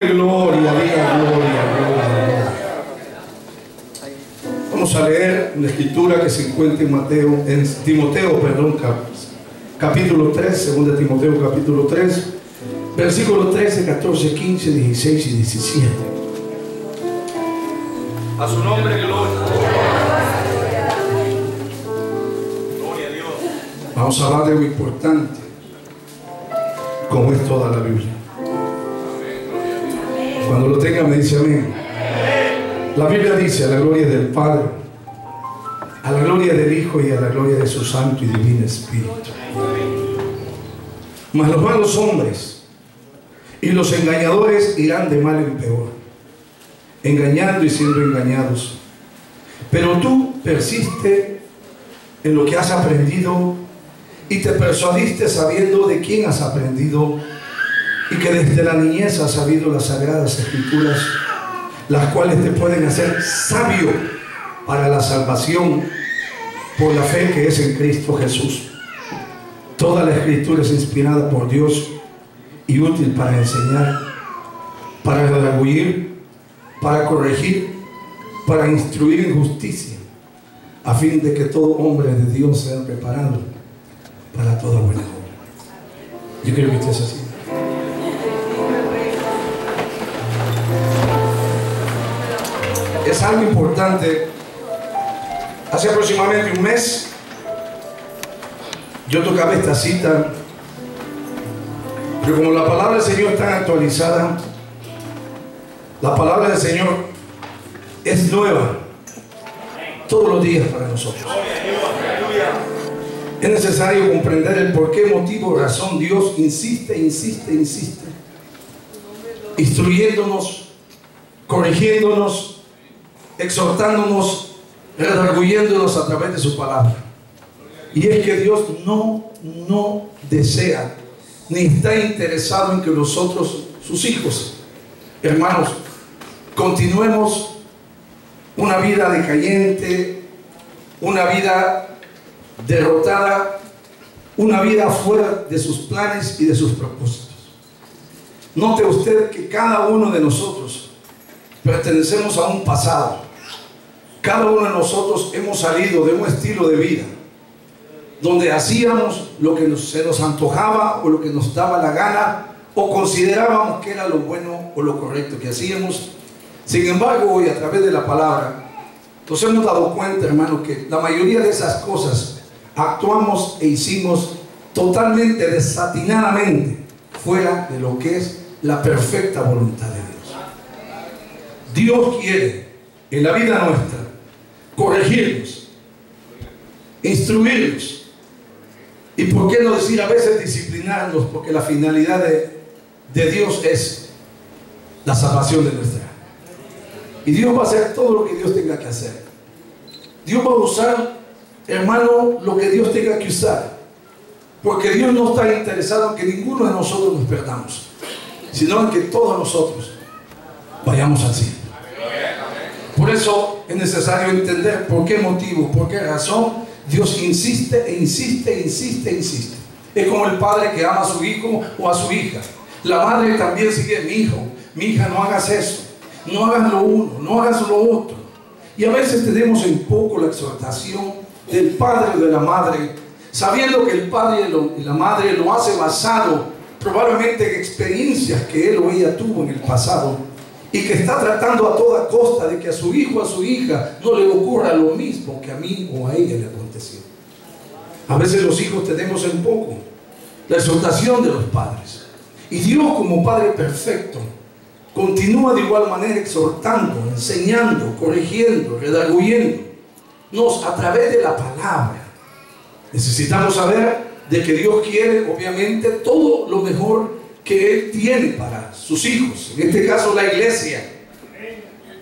Gloria, diga gloria, gloria. Vamos a leer una escritura que se encuentra en Timoteo, capítulo 3, segunda Timoteo capítulo 3, versículos 13, 14, 15, 16 y 17. A su nombre, gloria. Gloria a Dios. Vamos a hablar de algo importante, como es toda la Biblia. Cuando lo tenga me dice amén. La Biblia dice: a la gloria del Padre, a la gloria del Hijo y a la gloria de su Santo y Divino Espíritu. Mas los malos hombres y los engañadores irán de mal en peor, engañando y siendo engañados. Pero tú persiste en lo que has aprendido y te persuadiste sabiendo de quién has aprendido, y que desde la niñez has sabido las sagradas escrituras, las cuales te pueden hacer sabio para la salvación por la fe que es en Cristo Jesús. Toda la escritura es inspirada por Dios y útil para enseñar, para redarguir, para corregir, para instruir en justicia, a fin de que todo hombre de Dios sea preparado para toda buena obra. Yo quiero que estés así. Es algo importante. Hace aproximadamente un mes yo tocaba esta cita, pero como la palabra del Señor está actualizada, la palabra del Señor es nueva todos los días para nosotros. Es necesario comprender el por qué, motivo, razón Dios insiste, instruyéndonos, corrigiéndonos, exhortándonos, redarguyéndonos a través de su palabra. Y es que Dios no desea ni está interesado en que nosotros, sus hijos, hermanos, continuemos una vida decayente, una vida derrotada, una vida fuera de sus planes y de sus propósitos. Note usted que cada uno de nosotros pertenecemos a un pasado. Cada uno de nosotros hemos salido de un estilo de vida donde hacíamos lo que se nos antojaba o lo que nos daba la gana, o considerábamos que era lo bueno o lo correcto que hacíamos. Sin embargo, hoy, a través de la palabra, nos hemos dado cuenta, hermano, que la mayoría de esas cosas actuamos e hicimos totalmente desatinadamente fuera de lo que es la perfecta voluntad de Dios. Dios quiere en la vida nuestra corregirnos, instruirnos, y por qué no decir a veces disciplinarnos, porque la finalidad de Dios es la salvación de nuestra alma. Y Dios va a hacer todo lo que Dios tenga que hacer. Dios va a usar, hermano, lo que Dios tenga que usar, porque Dios no está interesado en que ninguno de nosotros nos perdamos, sino en que todos nosotros vayamos al cielo. Por eso es necesario entender por qué motivo, por qué razón Dios insiste. Es como el padre que ama a su hijo o a su hija. La madre también sigue: mi hijo, mi hija, no hagas eso, no hagas lo uno, no hagas lo otro. Y a veces tenemos en poco la exhortación del padre o de la madre, sabiendo que el padre y la madre lo hace basado probablemente en experiencias que él o ella tuvo en el pasado, y que está tratando a toda costa de que a su hijo o a su hija no le ocurra lo mismo que a mí o a ella le aconteció. A veces los hijos tenemos en poco la exhortación de los padres, y Dios, como Padre perfecto, continúa de igual manera exhortando, enseñando, corrigiendo, redarguyéndonos a través de la palabra. Necesitamos saber de que Dios quiere, obviamente, todo lo mejor que Él tiene para sus hijos, en este caso la iglesia.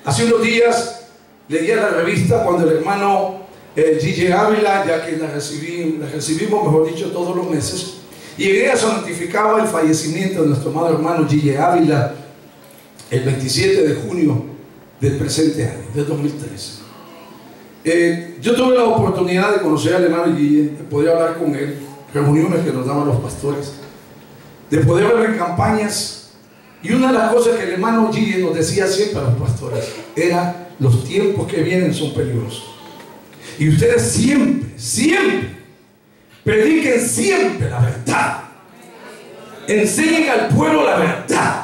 Hace unos días leía la revista cuando el hermano G.J. Ávila, ya que la recibimos, mejor dicho, todos los meses, y en ella se notificaba el fallecimiento de nuestro amado hermano G.J. Ávila el 27 de junio del presente año, del 2013. Yo tuve la oportunidad de conocer al hermano G.J., de poder hablar con él, reuniones que nos daban los pastores, de poder ver en campañas, Y una de las cosas que el hermano Gigi nos decía siempre a los pastores era: los tiempos que vienen son peligrosos. Y ustedes siempre prediquen siempre la verdad. Enseñen al pueblo la verdad.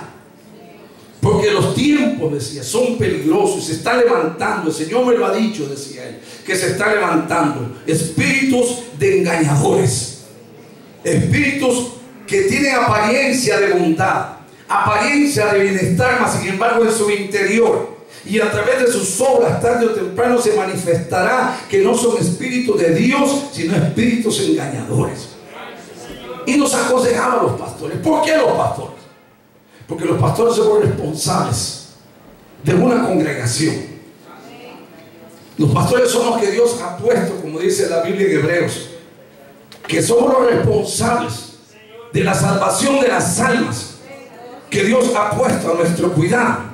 Porque los tiempos, decía, son peligrosos y se está levantando. El Señor me lo ha dicho, decía él, que se está levantando espíritus de engañadores, espíritus que tienen apariencia de bondad, apariencia de bienestar, mas sin embargo en su interior y a través de sus obras tarde o temprano se manifestará que no son espíritus de Dios, sino espíritus engañadores. Y nos aconsejaban a los pastores. ¿Por qué los pastores? Porque los pastores son responsables de una congregación. Los pastores son los que Dios ha puesto, como dice la Biblia en Hebreos, que somos los responsables de la salvación de las almas que Dios ha puesto a nuestro cuidado.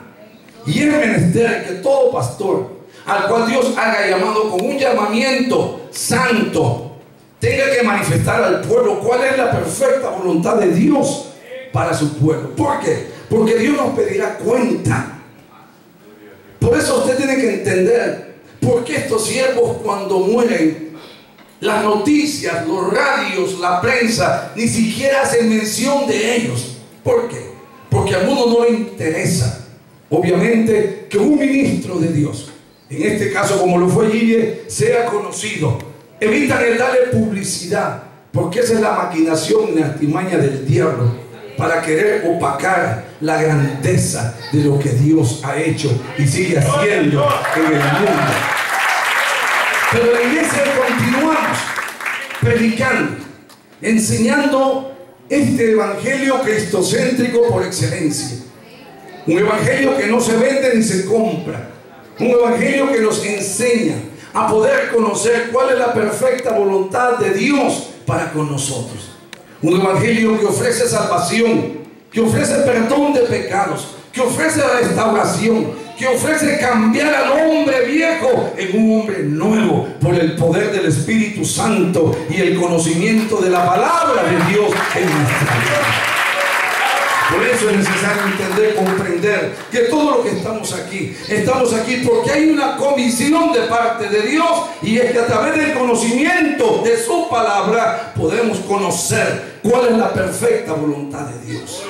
Y es menester que todo pastor al cual Dios haya llamado con un llamamiento santo tenga que manifestar al pueblo cuál es la perfecta voluntad de Dios para su pueblo. ¿Por qué? Porque Dios nos pedirá cuenta. Por eso usted tiene que entender por qué estos siervos, cuando mueren, las noticias, los radios, la prensa ni siquiera hacen mención de ellos. ¿Por qué? Porque al mundo no le interesa, obviamente, que un ministro de Dios, en este caso como lo fue Gille, sea conocido. Evitan el darle publicidad, porque esa es la maquinación y la artimaña del diablo para querer opacar la grandeza de lo que Dios ha hecho y sigue haciendo en el mundo. Pero la iglesia continuamos predicando, enseñando este evangelio cristocéntrico por excelencia. Un evangelio que no se vende ni se compra. Un evangelio que nos enseña a poder conocer cuál es la perfecta voluntad de Dios para con nosotros. Un evangelio que ofrece salvación, que ofrece perdón de pecados, que ofrece restauración, que ofrece cambiar al hombre viejo en un hombre nuevo por el poder del Espíritu Santo y el conocimiento de la palabra de Dios en nuestra vida. Por eso es necesario entender, comprender que todo lo que estamos aquí porque hay una comisión de parte de Dios, y es que a través del conocimiento de su palabra podemos conocer cuál es la perfecta voluntad de Dios.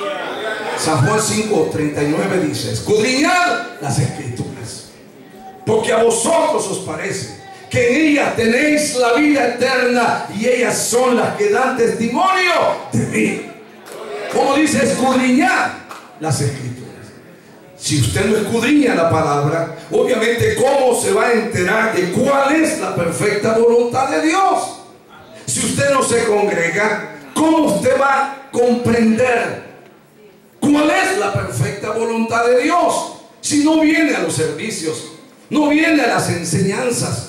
San Juan 5:39 dice: escudriñad las Escrituras, porque a vosotros os parece que en ellas tenéis la vida eterna, y ellas son las que dan testimonio de mí. Como dice, escudriñar las Escrituras. Si usted no escudriña la palabra, obviamente, ¿cómo se va a enterar de cuál es la perfecta voluntad de Dios? Si usted no se congrega, ¿cómo usted va a comprender cuál es la perfecta voluntad de Dios? Si no viene a los servicios, no viene a las enseñanzas.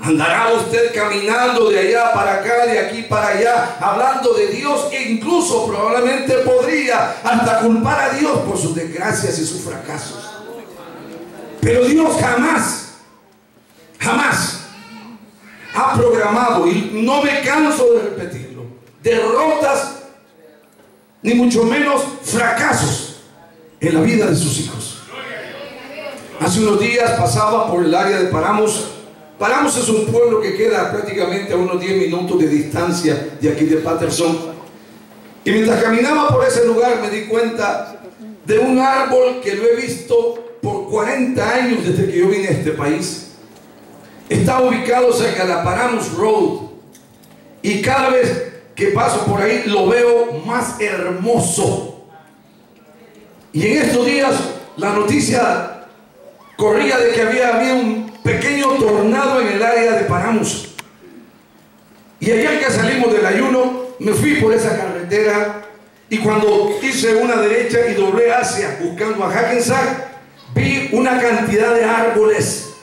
Andará usted caminando de allá para acá, de aquí para allá, hablando de Dios, e incluso probablemente podría hasta culpar a Dios por sus desgracias y sus fracasos. Pero Dios jamás ha programado, y no me canso de repetirlo, derrotas, ni mucho menos fracasos en la vida de sus hijos. Hace unos días pasaba por el área de Paramos. Paramos es un pueblo que queda prácticamente a unos 10 minutos de distancia de aquí de Patterson. Y mientras caminaba por ese lugar me di cuenta de un árbol que lo he visto por 40 años desde que yo vine a este país. Está ubicado cerca de la Paramus Road, y cada vez que paso por ahí lo veo más hermoso. Y en estos días la noticia corría de que había un pequeño tornado en el área de Paramus. Y ayer que salimos del ayuno, me fui por esa carretera, y cuando hice una derecha y doblé hacia buscando a Hackensack, vi una cantidad de árboles,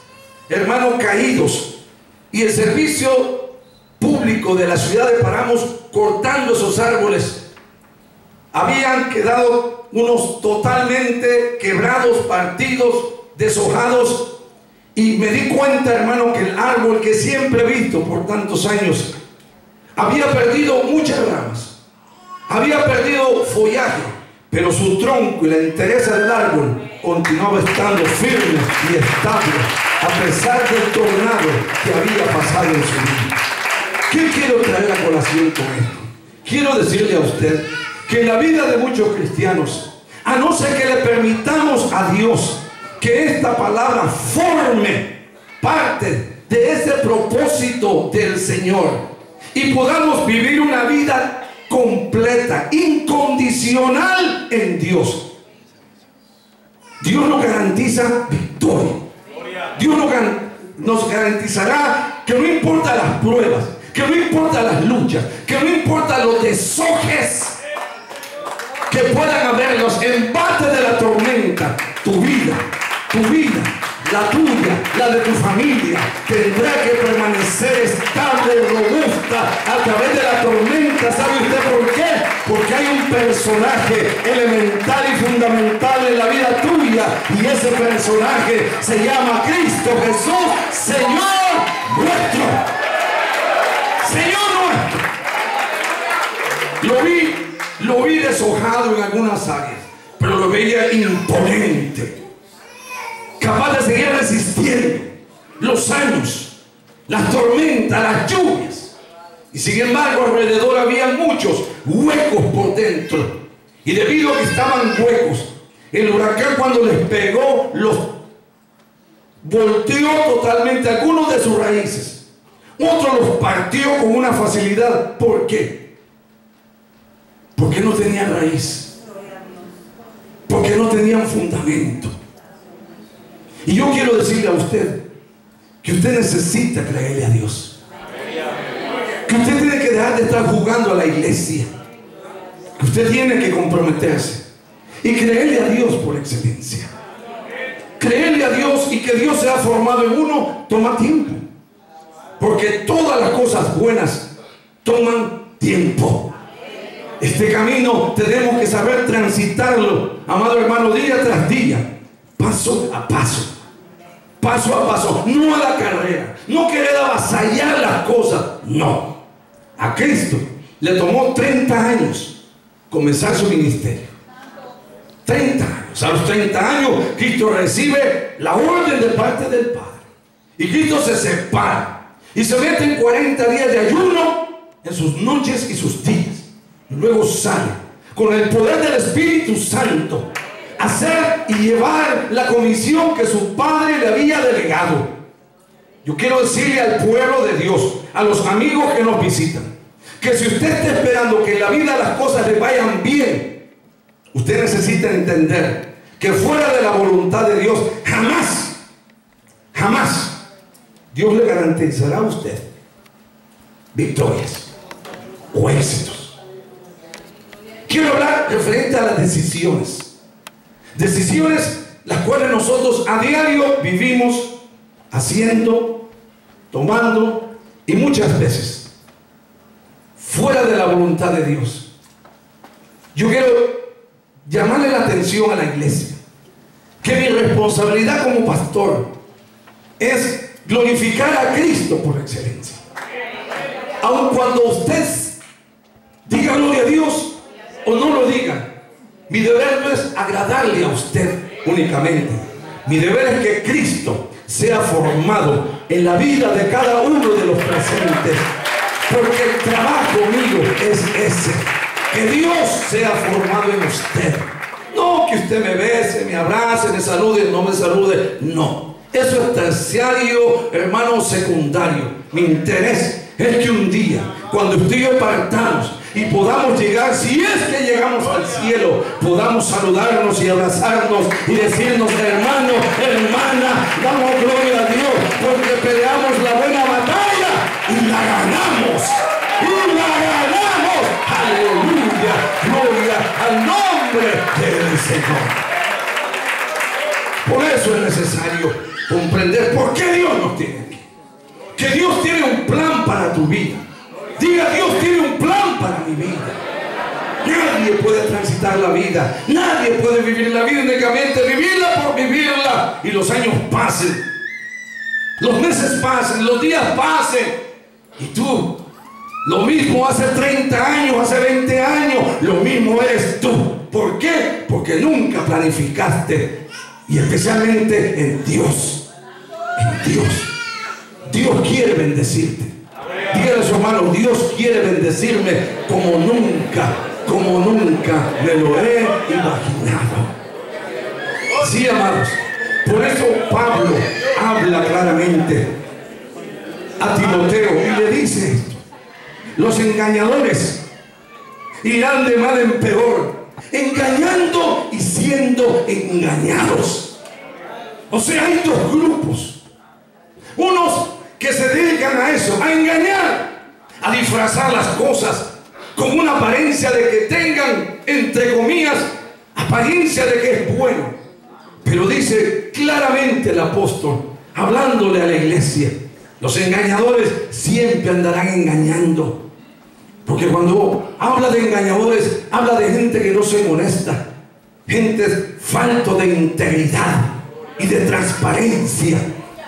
hermanos, caídos, y el servicio público de la ciudad de Paramus cortando esos árboles. Habían quedado unos totalmente quebrados, partidos, deshojados. Y me di cuenta, hermano, que el árbol que siempre he visto por tantos años había perdido muchas ramas, había perdido follaje, pero su tronco y la entereza del árbol continuaba estando firme y estable a pesar del tornado que había pasado en su vida. ¿Qué quiero traer a colación con esto? Quiero decirle a usted que en la vida de muchos cristianos, a no ser que le permitamos a Dios que esta palabra forme parte de ese propósito del Señor y podamos vivir una vida completa, incondicional en Dios, Dios nos garantiza victoria. Dios nos garantizará que no importa las pruebas, que no importa las luchas, que no importa los deshojes que puedan haber, los embates de la tormenta, tu vida, la tuya, la de tu familia, tendrá que permanecer estable y robusta a través de la tormenta. ¿Sabe usted por qué? Porque hay un personaje elemental y fundamental en la vida tuya, y ese personaje se llama Cristo Jesús, Señor nuestro. Señor nuestro. Lo vi deshojado en algunas áreas, pero lo veía imponente, capaz de seguir resistiendo los años, las tormentas, las lluvias. Y sin embargo alrededor había muchos huecos por dentro, y debido a que estaban huecos, el huracán cuando les pegó los volteó totalmente algunos de sus raíces, otros los partió con una facilidad. ¿Por qué? Porque no tenían raíz, porque no tenían fundamento. Y yo quiero decirle a usted que usted necesita creerle a Dios, que usted tiene que dejar de estar jugando a la iglesia, que usted tiene que comprometerse y creerle a Dios por excelencia. Creerle a Dios y que Dios sea formado en uno toma tiempo, porque todas las cosas buenas toman tiempo. Este camino tenemos que saber transitarlo, amado hermano, día tras día, paso a paso, no a la carrera, no querer avasallar las cosas, no. A Cristo le tomó 30 años comenzar su ministerio. 30 años. A los 30 años Cristo recibe la orden de parte del Padre, y Cristo se separa y se mete en 40 días de ayuno en sus noches y sus días. Luego sale con el poder del Espíritu Santo a hacer y llevar la comisión que su Padre le había delegado. Yo quiero decirle al pueblo de Dios, a los amigos que nos visitan, que si usted está esperando que en la vida las cosas le vayan bien, usted necesita entender que fuera de la voluntad de Dios, jamás Dios le garantizará a usted victorias o éxitos. Quiero hablar referente a las decisiones las cuales nosotros a diario vivimos haciendo, tomando, y muchas veces fuera de la voluntad de Dios. Yo quiero llamarle la atención a la iglesia que mi responsabilidad como pastor es glorificar a Cristo por excelencia. Aun cuando usted diga gloria a Dios o no lo diga, mi deber no es agradarle a usted únicamente. Mi deber es que Cristo sea formado en la vida de cada uno de los presentes, porque el trabajo mío es ese, que Dios sea formado en usted. No que usted me bese, me abrace, me salude, no me salude, no. Eso es terciario, hermano, secundario. Mi interés es que un día, cuando usted y yo partamos y podamos llegar, si es que llegamos al cielo, podamos saludarnos y abrazarnos y decirnos: hermano, hermana, damos gloria a Dios porque peleamos la buena batalla y la ganamos. Aleluya, gloria al nombre del Señor. Por eso es necesario comprender por qué Dios nos tiene aquí. Que Dios tiene un plan para tu vida. Diga: Dios tiene un plan para mi vida. Nadie puede transitar la vida, nadie puede vivir la vida únicamente vivirla por vivirla, y los años pasen, los meses pasen, los días pasen, y tú, lo mismo hace 30 años, hace 20 años, lo mismo eres tú. ¿Por qué? Porque nunca planificaste, y especialmente en Dios. En Dios. Dios quiere bendecirte. Dígale a su hermano: Dios quiere bendecirme como nunca me lo he imaginado. Sí, amados. Por eso Pablo habla claramente a Timoteo y le dice esto: los engañadores irán de mal en peor, engañando y siendo engañados. O sea, hay dos grupos. Unos que se dedican a eso, a engañar, a disfrazar las cosas con una apariencia de que tengan, entre comillas, apariencia de que es bueno. Pero dice claramente el apóstol, hablándole a la iglesia: los engañadores siempre andarán engañando. Porque cuando habla de engañadores, habla de gente que no se honesta, gente falto de integridad y de transparencia,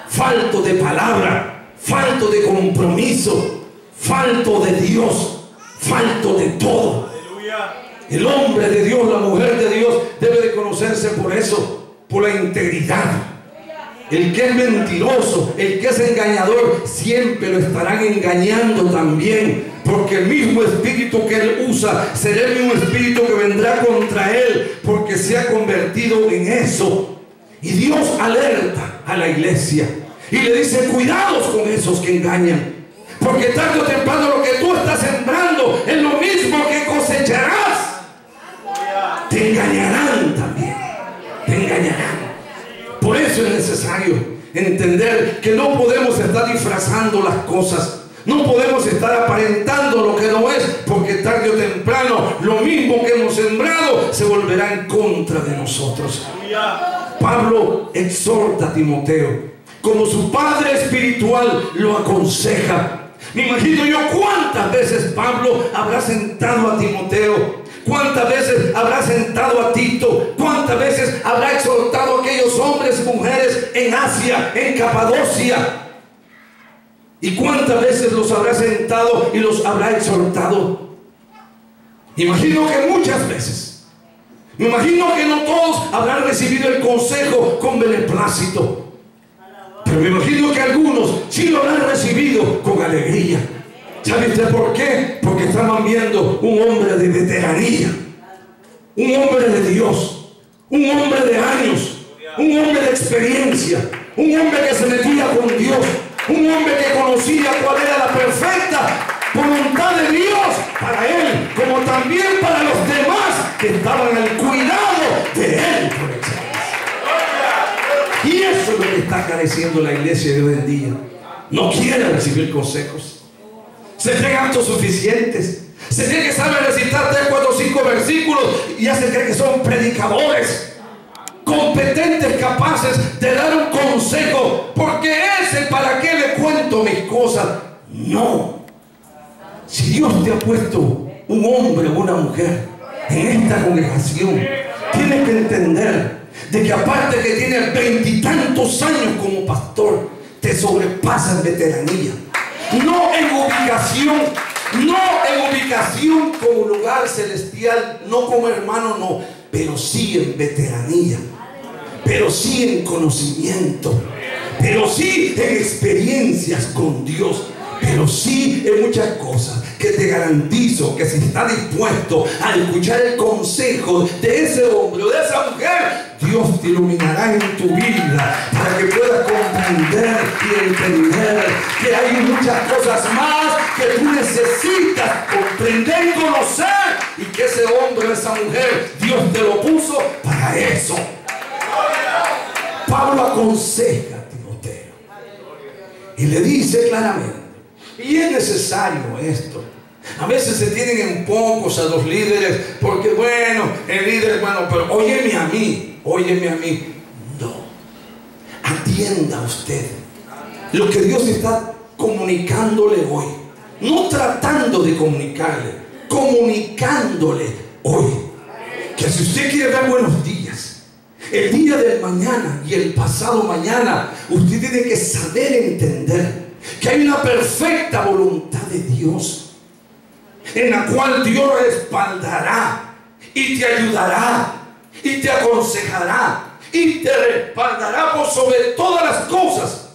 falto de palabra, falto de compromiso, falto de Dios, falto de todo. El hombre de Dios, la mujer de Dios debe de conocerse por eso, por la integridad. El que es mentiroso, el que es engañador, siempre lo estarán engañando también, porque el mismo espíritu que él usa será el mismo espíritu que vendrá contra él, porque se ha convertido en eso. Y Dios alerta a la iglesia y le dice: cuidados con esos que engañan, porque tarde o temprano lo que tú estás sembrando es lo mismo que cosecharás. Te engañarán también, te engañarán. Por eso es necesario entender que no podemos estar disfrazando las cosas, no podemos estar aparentando lo que no es, porque tarde o temprano lo mismo que hemos sembrado se volverá en contra de nosotros. Pablo exhorta a Timoteo, como su padre espiritual lo aconseja. Me imagino yo cuántas veces Pablo habrá sentado a Timoteo, cuántas veces habrá sentado a Tito, cuántas veces habrá exhortado a aquellos hombres y mujeres en Asia, en Capadocia, y cuántas veces los habrá sentado y los habrá exhortado. Imagino que muchas veces. Me imagino que no todos habrán recibido el consejo con beneplácito, pero me imagino que algunos sí lo habrán recibido con alegría. ¿Sabe usted por qué? Porque estaban viendo un hombre de veteranía, un hombre de Dios, un hombre de años, un hombre de experiencia, un hombre que se metía con Dios, un hombre que conocía cuál era la perfecta voluntad de Dios para él, como también para los demás que estaban al cuidado de él por excelencia. Y eso es lo que está careciendo la iglesia de hoy en día. No quiere recibir consejos, se creen autosuficientes, se cree que saben recitar 3, 4, 5 versículos y ya se cree que son predicadores competentes, capaces de dar un consejo, porque ese ¿para qué le cuento mis cosas? No. Si Dios te ha puesto un hombre o una mujer en esta congregación, tienes que entender de que aparte que tienes 20 y tantos años como pastor, te sobrepasa en veteranía. No en ubicación, no en ubicación como lugar celestial, no como hermano, no, pero sí en veteranía, pero sí en conocimiento, pero sí en experiencias con Dios, pero sí en muchas cosas que te garantizo que si estás dispuesto a escuchar el consejo de ese hombre o de esa mujer, Dios te iluminará en tu vida para que puedas comprender y entender que hay muchas cosas más que tú necesitas comprender y conocer, y que ese hombre o esa mujer Dios te lo puso para eso. Pablo aconseja a Timoteo y le dice claramente, y es necesario esto. A veces se tienen en pocos a los líderes, porque bueno, el líder, hermano, pero óyeme a mí. No, atienda usted lo que Dios está comunicándole hoy, no tratando de comunicarle, comunicándole hoy. Que si usted quiere ver buenos días, el día del mañana y el pasado mañana, usted tiene que saber entender que hay una perfecta voluntad de Dios, en la cual Dios respaldará y te ayudará y te aconsejará y te respaldará por sobre todas las cosas.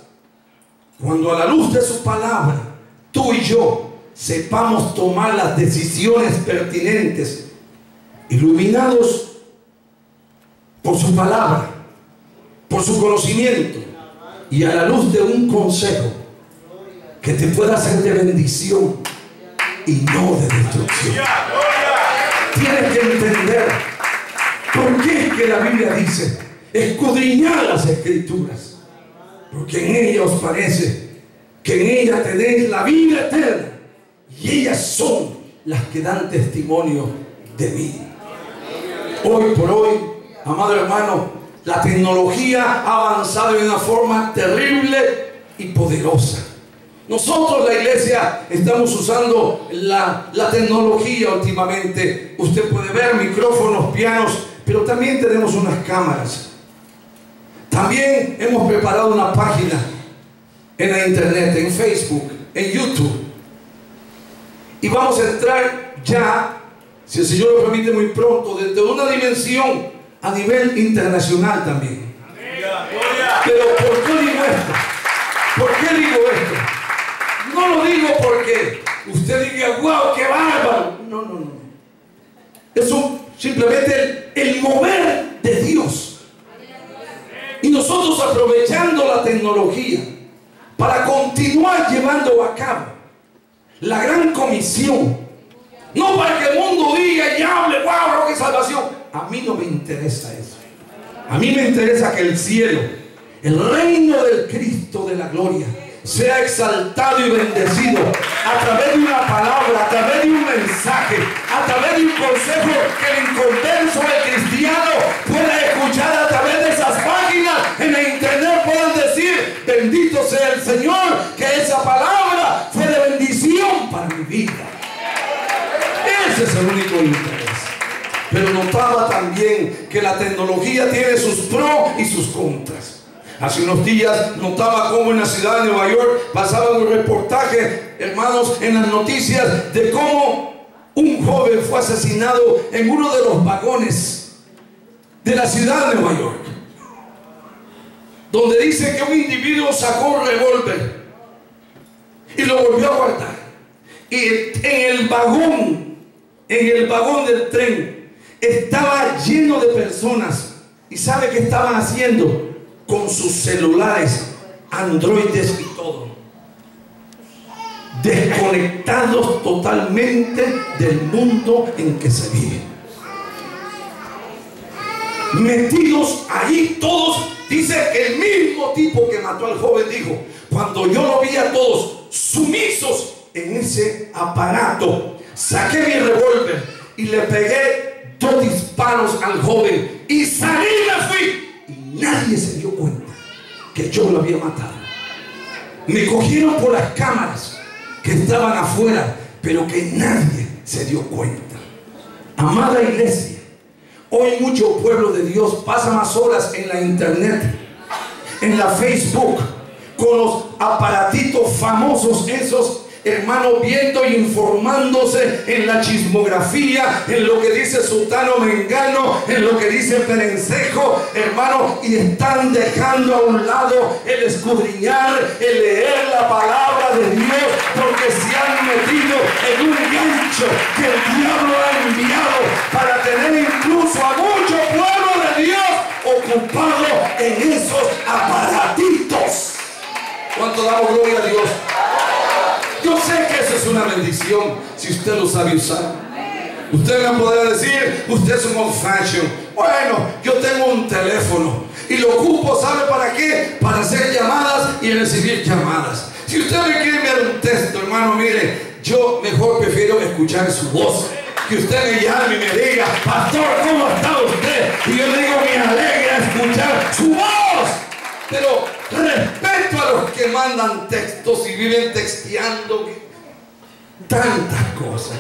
Cuando a la luz de su palabra, tú y yo sepamos tomar las decisiones pertinentes, iluminados por su palabra, por su conocimiento y a la luz de un consejo que te pueda ser de bendición y no de destrucción. Tienes que entender por qué es que la Biblia dice: escudriñad las Escrituras, porque en ellas os parece que en ellas tenéis la vida eterna, y ellas son las que dan testimonio de mí. Hoy por hoy, amado hermano, la tecnología ha avanzado de una forma terrible y poderosa. Nosotros, la iglesia, estamos usando la tecnología últimamente. Usted puede ver micrófonos, pianos, pero también tenemos unas cámaras. También hemos preparado una página en la internet, en Facebook, en YouTube. Y vamos a entrar ya, si el Señor lo permite, muy pronto, desde una dimensión a nivel internacional también. Pero ¿por qué digo esto? ¿Por qué digo esto? No lo digo porque usted diga: wow, qué bárbaro. No, no, no. Es simplemente el mover de Dios. Y nosotros aprovechando la tecnología para continuar llevando a cabo la gran comisión. No para que el mundo diga y hable: wow, qué salvación. A mí no me interesa eso. A mí me interesa que el cielo, el reino del Cristo de la gloria, sea exaltado y bendecido a través de una palabra, a través de un mensaje, a través de un consejo que el inconverso, el cristiano, pueda escuchar a través de esas páginas. En el internet puedan decir: bendito sea el Señor, que esa palabra fue de bendición para mi vida. Ese es el único interés. Pero notaba también que la tecnología tiene sus pros y sus contras. Hace unos días notaba cómo en la ciudad de Nueva York pasaban un reportaje, hermanos, en las noticias, de cómo un joven fue asesinado en uno de los vagones de la ciudad de Nueva York, donde dice que un individuo sacó un revólver y lo volvió a guardar. Y en el vagón del tren estaba lleno de personas. ¿Y sabe qué estaban haciendo? Con sus celulares, androides y todo, desconectados totalmente del mundo en que se vive, metidos ahí todos. Dice que el mismo tipo que mató al joven dijo: cuando yo lo vi a todos sumisos en ese aparato, saqué mi revólver y le pegué 2 disparos al joven y salí y me fui. Y nadie se dio cuenta que yo lo había matado. Me cogieron por las cámaras que estaban afuera, pero que nadie se dio cuenta. Amada iglesia, hoy mucho pueblo de Dios pasa más horas en la internet, en la Facebook, con los aparatitos famosos esos, hermano, viendo e informándose en la chismografía, en lo que dice Sutano Mengano, en lo que dice Perencejo, hermano, y están dejando a un lado el escudriñar, el leer la palabra de Dios, porque se han metido en un gancho que el diablo ha enviado para tener incluso a mucho pueblo de Dios ocupado en esos aparatitos. ¿Cuánto damos gloria a Dios? Yo sé que eso es una bendición si usted lo sabe usar. Usted me podrá decir: usted es un old fashion. Bueno, yo tengo un teléfono y lo ocupo, ¿sabe para qué? Para hacer llamadas y recibir llamadas. Si usted me quiere enviar un texto, hermano, mire, yo mejor prefiero escuchar su voz. Que usted me llame y me diga: pastor, ¿cómo está usted? Y yo le digo: me alegra escuchar su voz. Pero respeto a los que mandan textos y viven texteando tantas cosas.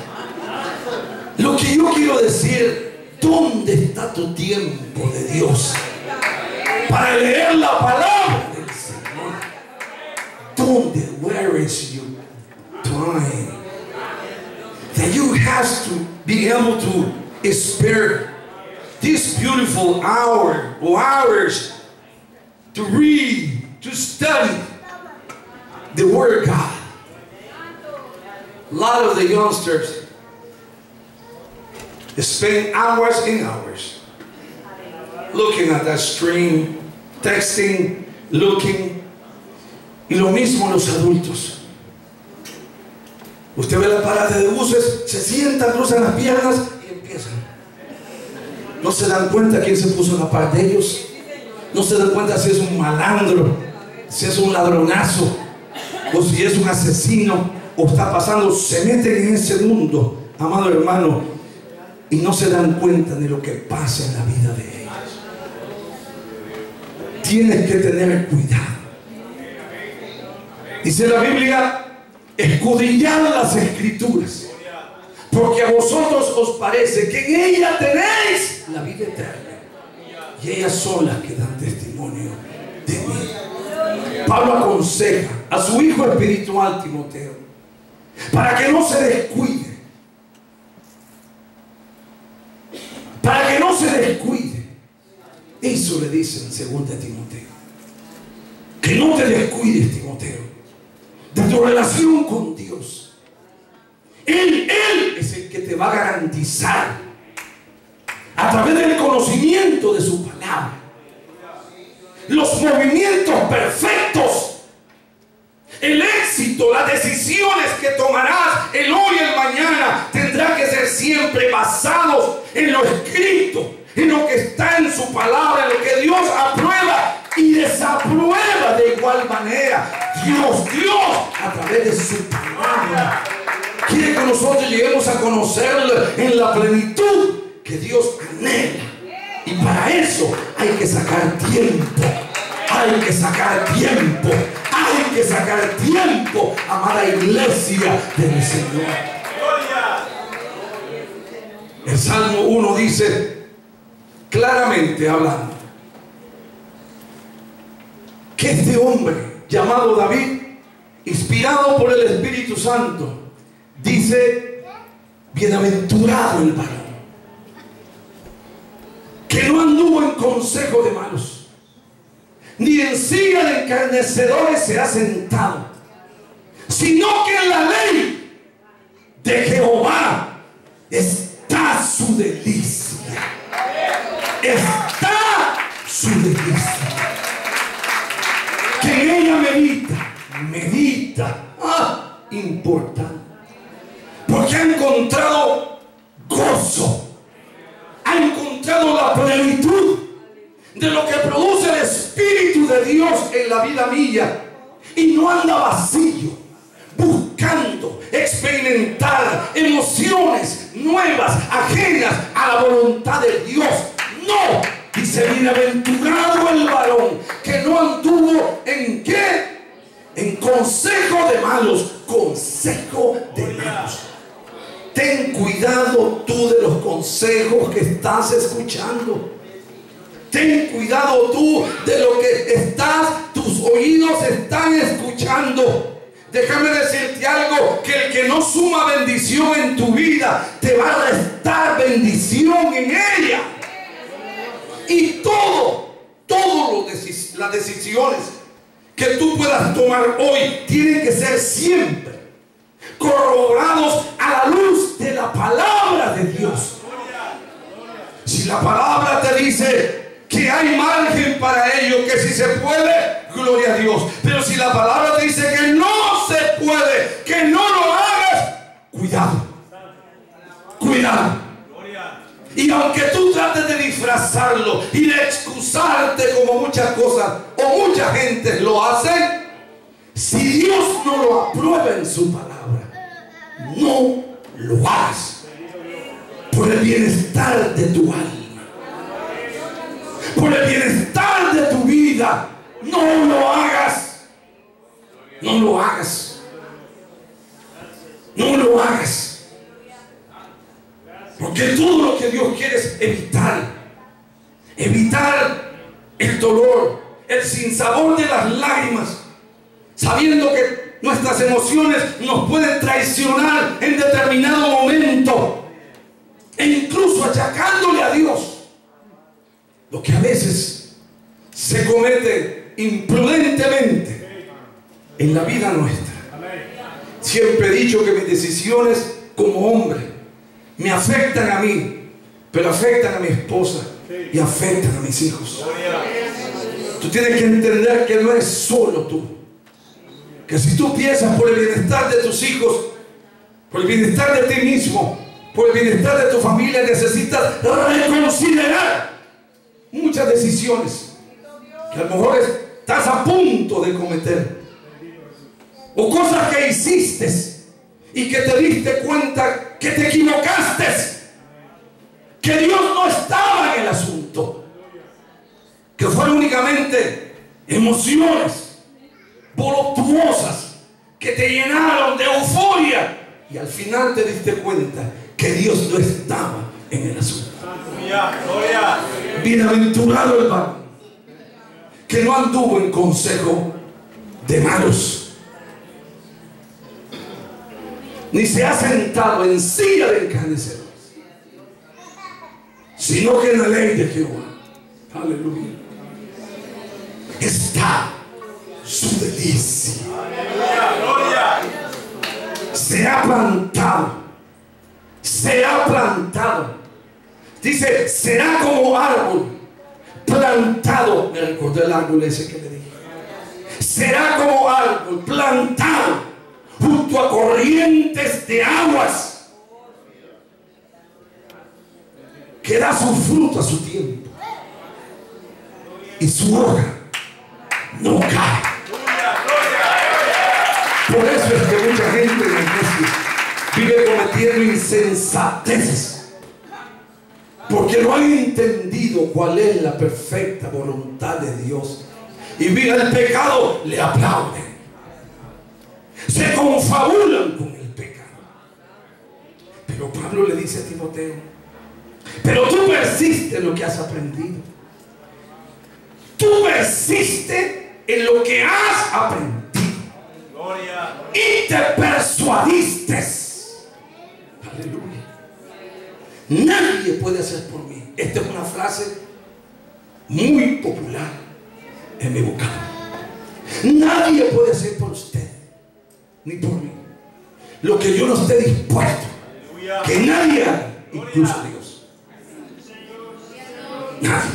Lo que yo quiero decir: ¿dónde está tu tiempo de Dios para leer la palabra del Señor? ¿Dónde? Where is your time? That you have to be able to spare this beautiful hour or hours to read, to study the Word of God. A lot of the youngsters spend hours and hours looking at that screen, texting, looking. Y lo mismo los adultos. Usted ve la parada de buses, se sientan, cruzan las piernas y empiezan. No se dan cuenta quién se puso en la par de ellos. No se dan cuenta si es un malandro, si es un ladronazo, o si es un asesino, o está pasando. Se meten en ese mundo, amado hermano, y no se dan cuenta de lo que pasa en la vida de ellos. Tienes que tener cuidado. Dice la Biblia: escudriñad las Escrituras, porque a vosotros os parece que en ella tenéis la vida eterna, y ellas son las que dan testimonio de mí. Pablo aconseja a su hijo espiritual Timoteo para que no se descuide, para que no se descuide. Eso le dice en 2 Timoteo, que no te descuides, Timoteo, de tu relación con Dios. Él es el que te va a garantizar, a través del conocimiento de su palabra, los movimientos perfectos, el éxito, las decisiones que tomarás el hoy y el mañana tendrán que ser siempre basados en lo escrito, en lo que está en su palabra, en lo que Dios aprueba y desaprueba de igual manera. Dios a través de su palabra quiere que nosotros lleguemos a conocerle en la plenitud que Dios anhela. Y para eso hay que sacar tiempo. Hay que sacar tiempo. Hay que sacar tiempo, amada iglesia del Señor. El Salmo 1 dice, claramente hablando, que este hombre llamado David, inspirado por el Espíritu Santo, dice: bienaventurado el varón que no anduvo en consejo de malos, ni en silla de escarnecedores se ha sentado, sino que en la ley de Jehová está su delicia. Está su delicia. Que en ella medita. Importante. Porque ha encontrado gozo, ha encontrado la plenitud de lo que produce el Espíritu de Dios en la vida mía, y no anda vacío buscando experimentar emociones nuevas, ajenas a la voluntad de Dios. No, dice: bienaventurado el varón que no anduvo en ¿qué? En consejo de malos. Consejo de malos. Ten cuidado tú de los consejos que estás escuchando. Ten cuidado tú de lo que tus oídos están escuchando. Déjame decirte algo, que el que no suma bendición en tu vida te va a restar bendición en ella. Y las decisiones que tú puedas tomar hoy tienen que ser siempre corroborados a la luz de la palabra de Dios. Si la palabra te dice que hay margen para ello, que si se puede, gloria a Dios. Pero si la palabra te dice que no se puede, que no lo hagas, cuidado. Y aunque tú trates de disfrazarlo y de excusarte como muchas cosas o mucha gente lo hace, si Dios no lo aprueba en su palabra, no lo hagas. Por el bienestar de tu alma, por el bienestar de tu vida, no lo hagas. No lo hagas. No lo hagas. Porque todo lo que Dios quiere es evitar el dolor, el sinsabor de las lágrimas, sabiendo que nuestras emociones nos pueden traicionar en determinado momento, e incluso incluso achacándole a Dios lo que a veces se comete imprudentemente en la vida nuestra. Siempre he dicho que mis decisiones como hombre me afectan a mí, pero afectan a mi esposa y afectan a mis hijos. Tú tienes que entender que no eres solo tú, que si tú piensas por el bienestar de tus hijos, por el bienestar de ti mismo, por el bienestar de tu familia, necesitas reconsiderar muchas decisiones que a lo mejor estás a punto de cometer, o cosas que hiciste y que te diste cuenta que te equivocaste, que Dios no estaba en el asunto, que fueron únicamente emociones voluptuosas que te llenaron de euforia y al final te diste cuenta que Dios no estaba en el asunto. Bienaventurado el varón que no anduvo en consejo de malos, ni se ha sentado en silla de encarnecedores, sino que en la ley de Jehová, aleluya, está su delicia. Se ha plantado. Dice, será como árbol plantado. Me recordé el árbol ese que le dije. Será como árbol plantado junto a corrientes de aguas, que da su fruto a su tiempo y su hoja no cae. Por eso es que mucha gente en la iglesia vive cometiendo insensateces, porque no han entendido cuál es la perfecta voluntad de Dios, y mira el pecado, le aplauden, se confabulan con el pecado. Pero Pablo le dice a Timoteo, pero tú persiste en lo que has aprendido, tú persiste en lo que has aprendido y te persuadiste. Aleluya. Nadie puede hacer por mí. Esta es una frase muy popular en mi vocabulario. Nadie puede hacer por usted ni por mí lo que yo no esté dispuesto que nadie haga, incluso Dios. Nadie.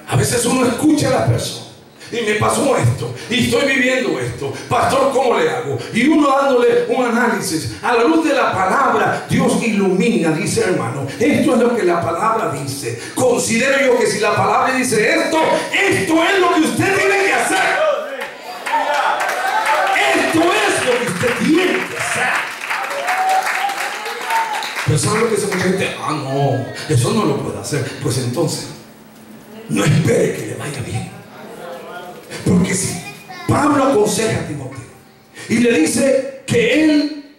A veces uno escucha a la persona, y me pasó esto, y estoy viviendo esto, pastor, ¿cómo le hago? Y uno dándole un análisis a la luz de la palabra. Dios ilumina, dice hermano, esto es lo que la palabra dice. Considero yo que si la palabra dice esto, esto es lo que usted tiene que hacer. Esto es lo que usted tiene que hacer. Pero ¿saben lo que dice mucha gente? No, eso no lo puede hacer. Pues entonces no espere que le vaya bien. Porque si Pablo aconseja a Timoteo y le dice que él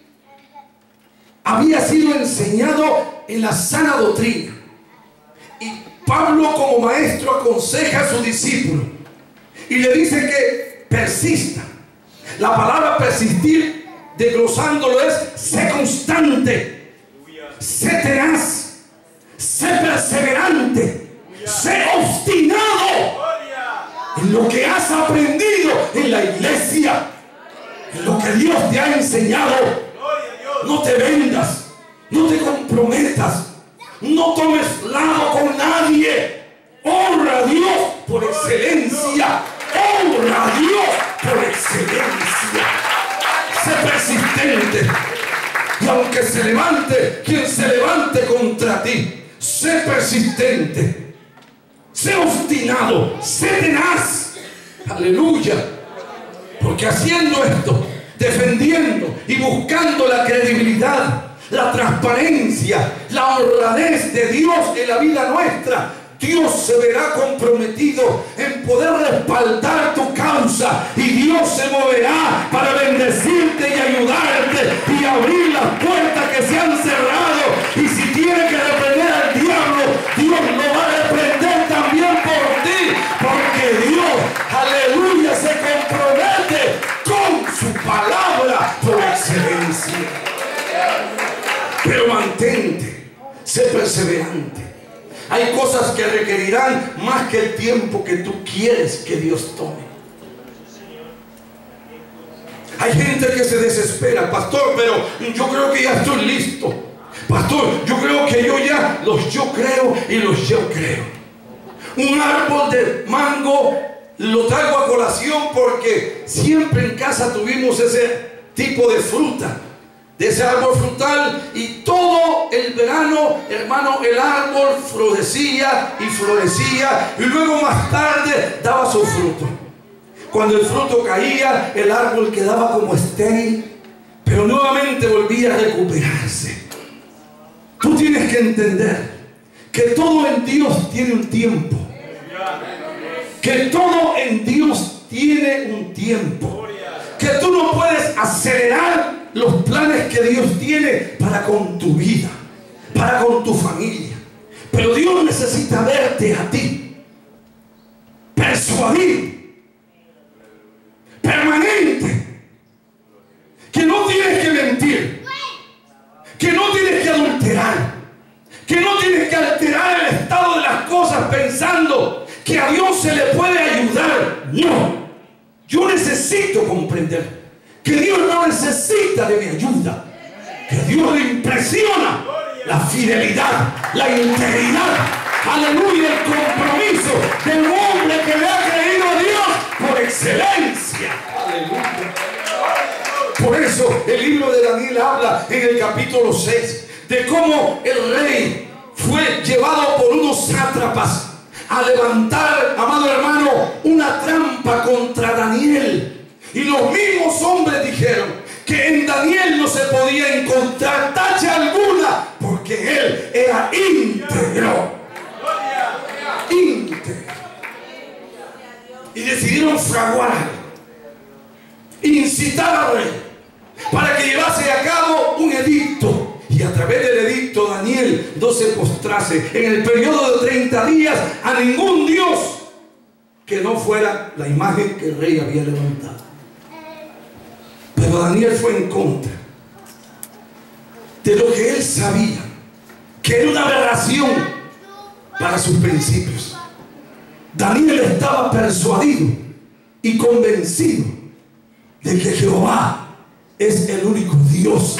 había sido enseñado en la sana doctrina, y Pablo como maestro aconseja a su discípulo y le dice que persista. La palabra persistir, desglosándolo, es sé constante, sé tenaz, sé perseverante, sé obstinado en lo que has aprendido en la iglesia, en lo que Dios te ha enseñado. No te vendas, no te comprometas, no tomes lado con nadie. Honra a Dios por excelencia. Honra a Dios por excelencia. Sé persistente, y aunque se levante quien se levante contra ti, sé persistente. Sé obstinado, sé tenaz. Aleluya. Porque haciendo esto, defendiendo y buscando la credibilidad, la transparencia, la honradez de Dios en la vida nuestra, Dios se verá comprometido en poder respaldar tu causa, y Dios se moverá para bendecirte y ayudarte y abrir las puertas que se han cerrado. Y si tiene que reprender al diablo, Dios lo va a reprender también por ti, porque Dios, aleluya, se compromete con su palabra por excelencia. Pero mantente perseverante. Hay cosas que requerirán más que el tiempo que tú quieres que Dios tome. Hay gente que se desespera. Pastor, pero yo creo que ya estoy listo. Pastor, yo creo que yo creo y los yo creo. Un árbol de mango lo traigo a colación porque siempre en casa tuvimos ese tipo de fruta, de ese árbol frutal, y todo el verano, hermano, el árbol florecía y florecía, y luego más tarde daba su fruto. Cuando el fruto caía, el árbol quedaba como estéril, pero nuevamente volvía a recuperarse. Tú tienes que entender que todo en Dios tiene un tiempo. Que todo en Dios tiene un tiempo. Que tú no puedes acelerar los planes que Dios tiene para con tu vida, para con tu familia. Pero Dios necesita verte a ti persuadido, permanente, que no tienes que mentir, que no tienes que adulterar, que no tienes que alterar el estado de las cosas pensando que a Dios se le puede ayudar. No, yo necesito comprender que Dios no necesita de mi ayuda, que Dios le impresiona la fidelidad, la integridad, aleluya, el compromiso del hombre que le ha creído a Dios por excelencia. Aleluya. Por eso el libro de Daniel habla en el capítulo 6 de cómo el rey fue llevado por unos sátrapas a levantar, amado hermano, una trampa contra Daniel. Y los mismos hombres dijeron que en Daniel no se podía encontrar tacha alguna, porque él era íntegro. Íntegro. Y decidieron fraguar, incitar al rey para que llevase a cabo un edicto. Y a través del edicto Daniel no se postrase en el periodo de 30 días a ningún dios que no fuera la imagen que el rey había levantado. Pero Daniel fue en contra de lo que él sabía que era una aberración para sus principios. Daniel estaba persuadido y convencido de que Jehová es el único Dios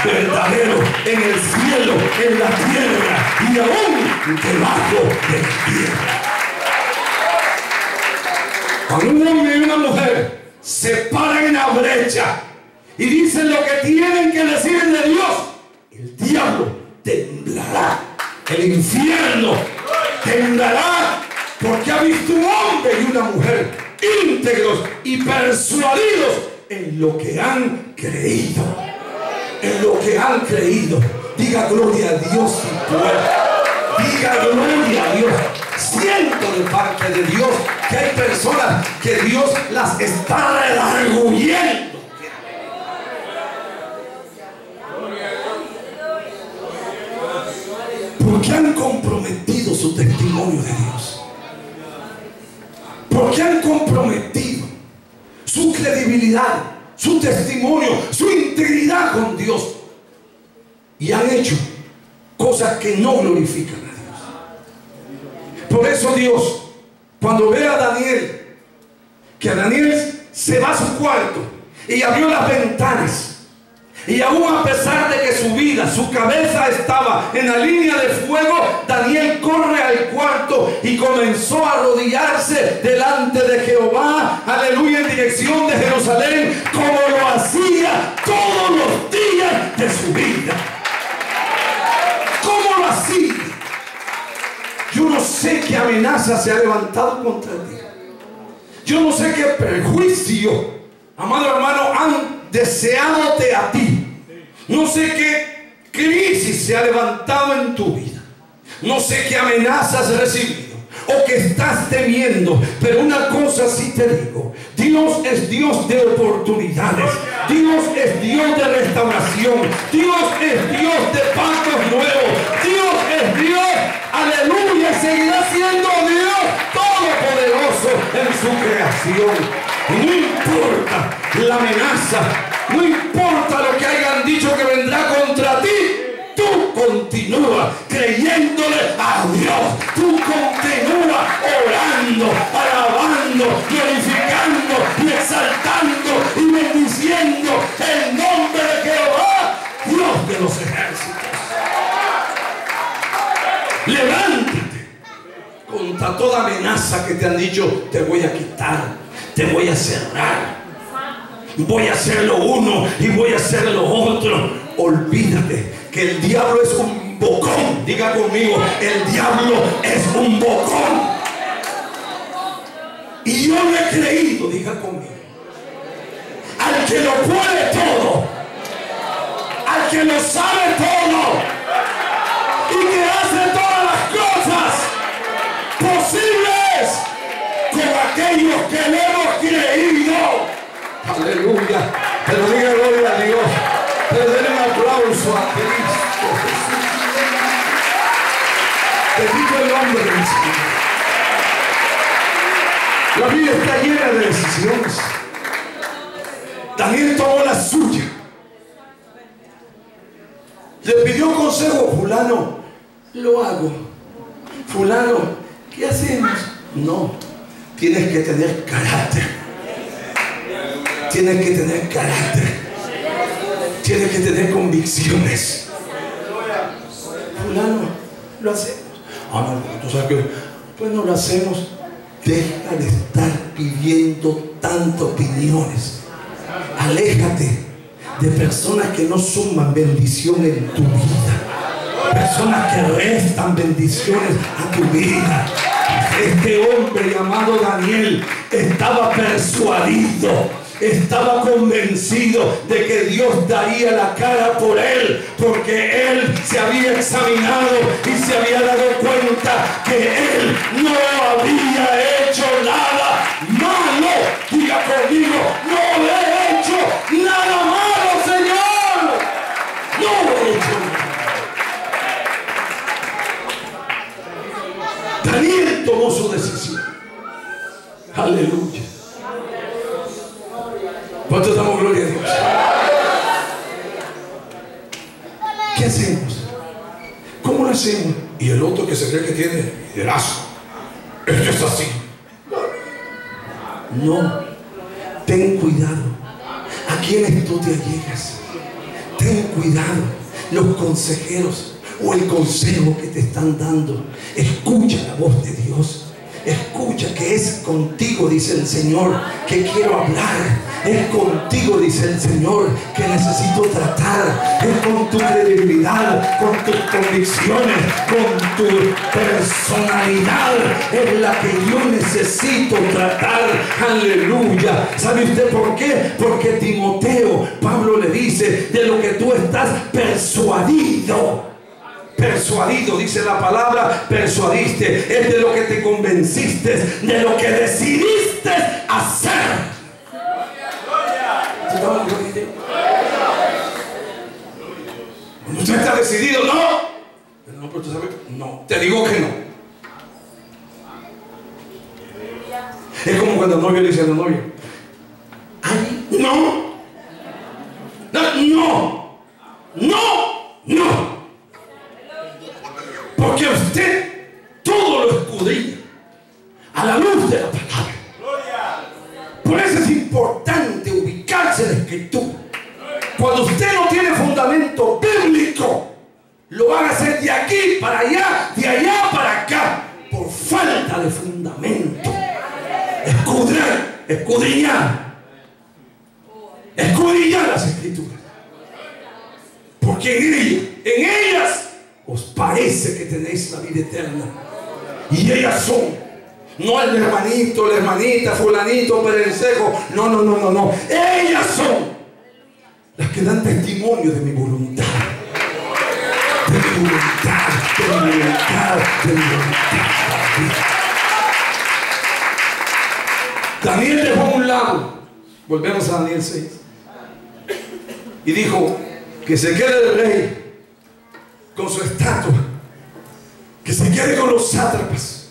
verdadero en el cielo, en la tierra y aún debajo de la tierra. Cuando un hombre y una mujer se paran en la brecha y dicen lo que tienen que decir de Dios, el diablo temblará, el infierno temblará, porque ha visto un hombre y una mujer íntegros y persuadidos en lo que han creído. En lo que han creído. Diga gloria a Dios si puede. Diga gloria a Dios. Siento de parte de Dios que hay personas que Dios las está redarguyendo. Porque han comprometido su testimonio de Dios. Porque han comprometido su credibilidad, su testimonio, su integridad con Dios, y han hecho cosas que no glorifican a Dios. Por eso Dios, cuando ve a Daniel, que a Daniel se va a su cuarto y abrió las ventanas, y aún a pesar de que su vida, su cabeza estaba en la línea de fuego, Daniel corre al cuarto y comenzó a arrodillarse delante de Jehová, aleluya, en dirección de Jerusalén, como lo hacía todos los días de su vida. ¿Cómo lo hacía? Yo no sé qué amenaza se ha levantado contra ti. Yo no sé qué perjuicio, amado hermano, han deseándote a ti. No sé qué crisis se ha levantado en tu vida. No sé qué amenazas has recibido o que estás temiendo. Pero una cosa sí te digo: Dios es Dios de oportunidades. Dios es Dios de restauración. Dios es Dios de pactos nuevos. Dios es Dios, aleluya, y seguirá siendo Dios todopoderoso en su creación. Y no importa la amenaza, no importa lo que hayan dicho que vendrá contra ti, tú Tú continúa creyéndole a Dios. Tú continúa orando, alabando, glorificando y exaltando y bendiciendo el nombre de Jehová, Dios de los ejércitos. Levántate contra toda amenaza que te han dicho: te voy a quitar, te voy a cerrar, voy a hacer lo uno y voy a hacer lo otro. Olvídate que el diablo es un bocón. Diga conmigo: el diablo es un bocón. Y yo lo he creído. Diga conmigo: al que lo puede todo, al que lo sabe todo y que hace todas las cosas posibles con aquellos que le hemos creído. Aleluya. Pero diga gloria a Dios. Pero denle un aplauso a Cristo Jesús. Bendito el nombre del Señor. La vida está llena de decisiones. Daniel tomó la suya. Le pidió consejo: fulano, lo hago. Fulano, ¿qué hacemos? No, tienes que tener carácter. Tienes que tener carácter. Tienes que tener convicciones. Fulano, lo hacemos. Ah, no, tú sabes que pues no lo hacemos. Deja de estar pidiendo tantas opiniones. Aléjate de personas que no suman bendición en tu vida, personas que restan bendiciones a tu vida. Este hombre llamado Daniel estaba persuadido, estaba convencido de que Dios daría la cara por él, porque él se había examinado y se había dado cuenta que él no había hecho nada malo. Diga conmigo: no he hecho nada malo, Señor. No he hecho nada. Daniel tomó su decisión. Aleluya. ¿Cuánto damos gloria a Dios? ¿Qué hacemos? ¿Cómo lo hacemos? Y el otro que se cree que tiene liderazgo, esto es así. No, ten cuidado a quienes tú te allegas. Ten cuidado los consejeros o el consejo que te están dando. Escucha la voz de Dios. Escucha que es contigo, dice el Señor, que quiero hablar. Es contigo, dice el Señor, que necesito tratar. Es con tu credibilidad, con tus convicciones, con tu personalidad, es la que yo necesito tratar. Aleluya. ¿Sabe usted por qué? Porque Timoteo, Pablo le dice: de lo que tú estás persuadido. Persuadido, dice la palabra, persuadiste, es de lo que te convenciste, de lo que decidiste hacer. Cuando usted está decidido, no. No, pero tú sabes, no, te digo que no. Es como cuando el novio le dice a la novia: ay, no, no, no, no. Porque usted todo lo escudriña a la luz de la palabra. Por eso es importante ubicarse en la Escritura. Cuando usted no tiene fundamento bíblico, lo van a hacer de aquí para allá, de allá para acá, por falta de fundamento. Escudriñar las Escrituras. Porque en ellas os parece que tenéis la vida eterna. Y ellas son, no el hermanito, la hermanita, fulanito, perencejo. No. Ellas son las que dan testimonio de mi voluntad. De mi voluntad, de mi voluntad, de mi voluntad. Daniel dejó a un lado. Volvemos a Daniel 6. Y dijo: que se quede el rey con su estatua, que se quede con los sátrapas,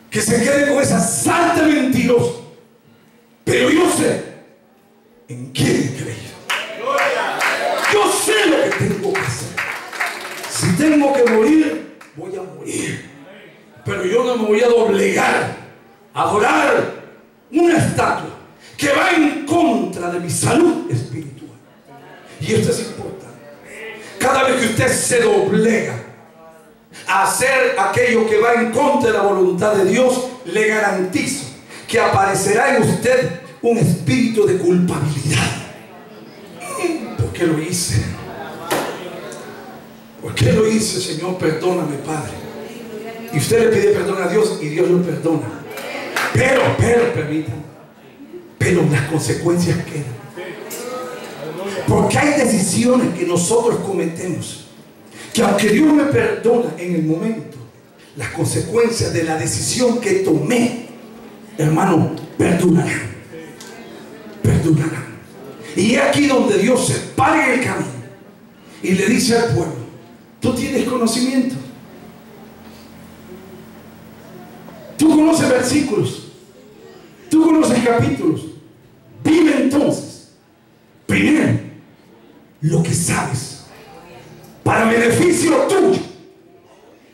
que se quede con esa santa mentirosa. Pero yo sé en quién he creído. Yo sé lo que tengo que hacer. una estatua que va en contra de mi salud espiritual. Y esto es importante. Cada vez que usted se doblega a hacer aquello que va en contra de la voluntad de Dios, le garantizo que aparecerá en usted un espíritu de culpabilidad. ¿Por qué lo hice? ¿Por qué lo hice, Señor? Perdóname, Padre. Y usted le pide perdón a Dios y Dios lo perdona. Pero, permítanme, pero las consecuencias quedan. Porque hay decisiones que nosotros cometemos, que aunque Dios me perdona en el momento, las consecuencias de la decisión que tomé, hermano, perdonarán. Y es aquí donde Dios se para en el camino y le dice al pueblo: tú tienes conocimiento, tú conoces versículos, tú conoces capítulos. Vive entonces primero lo que sabes, para beneficio tuyo,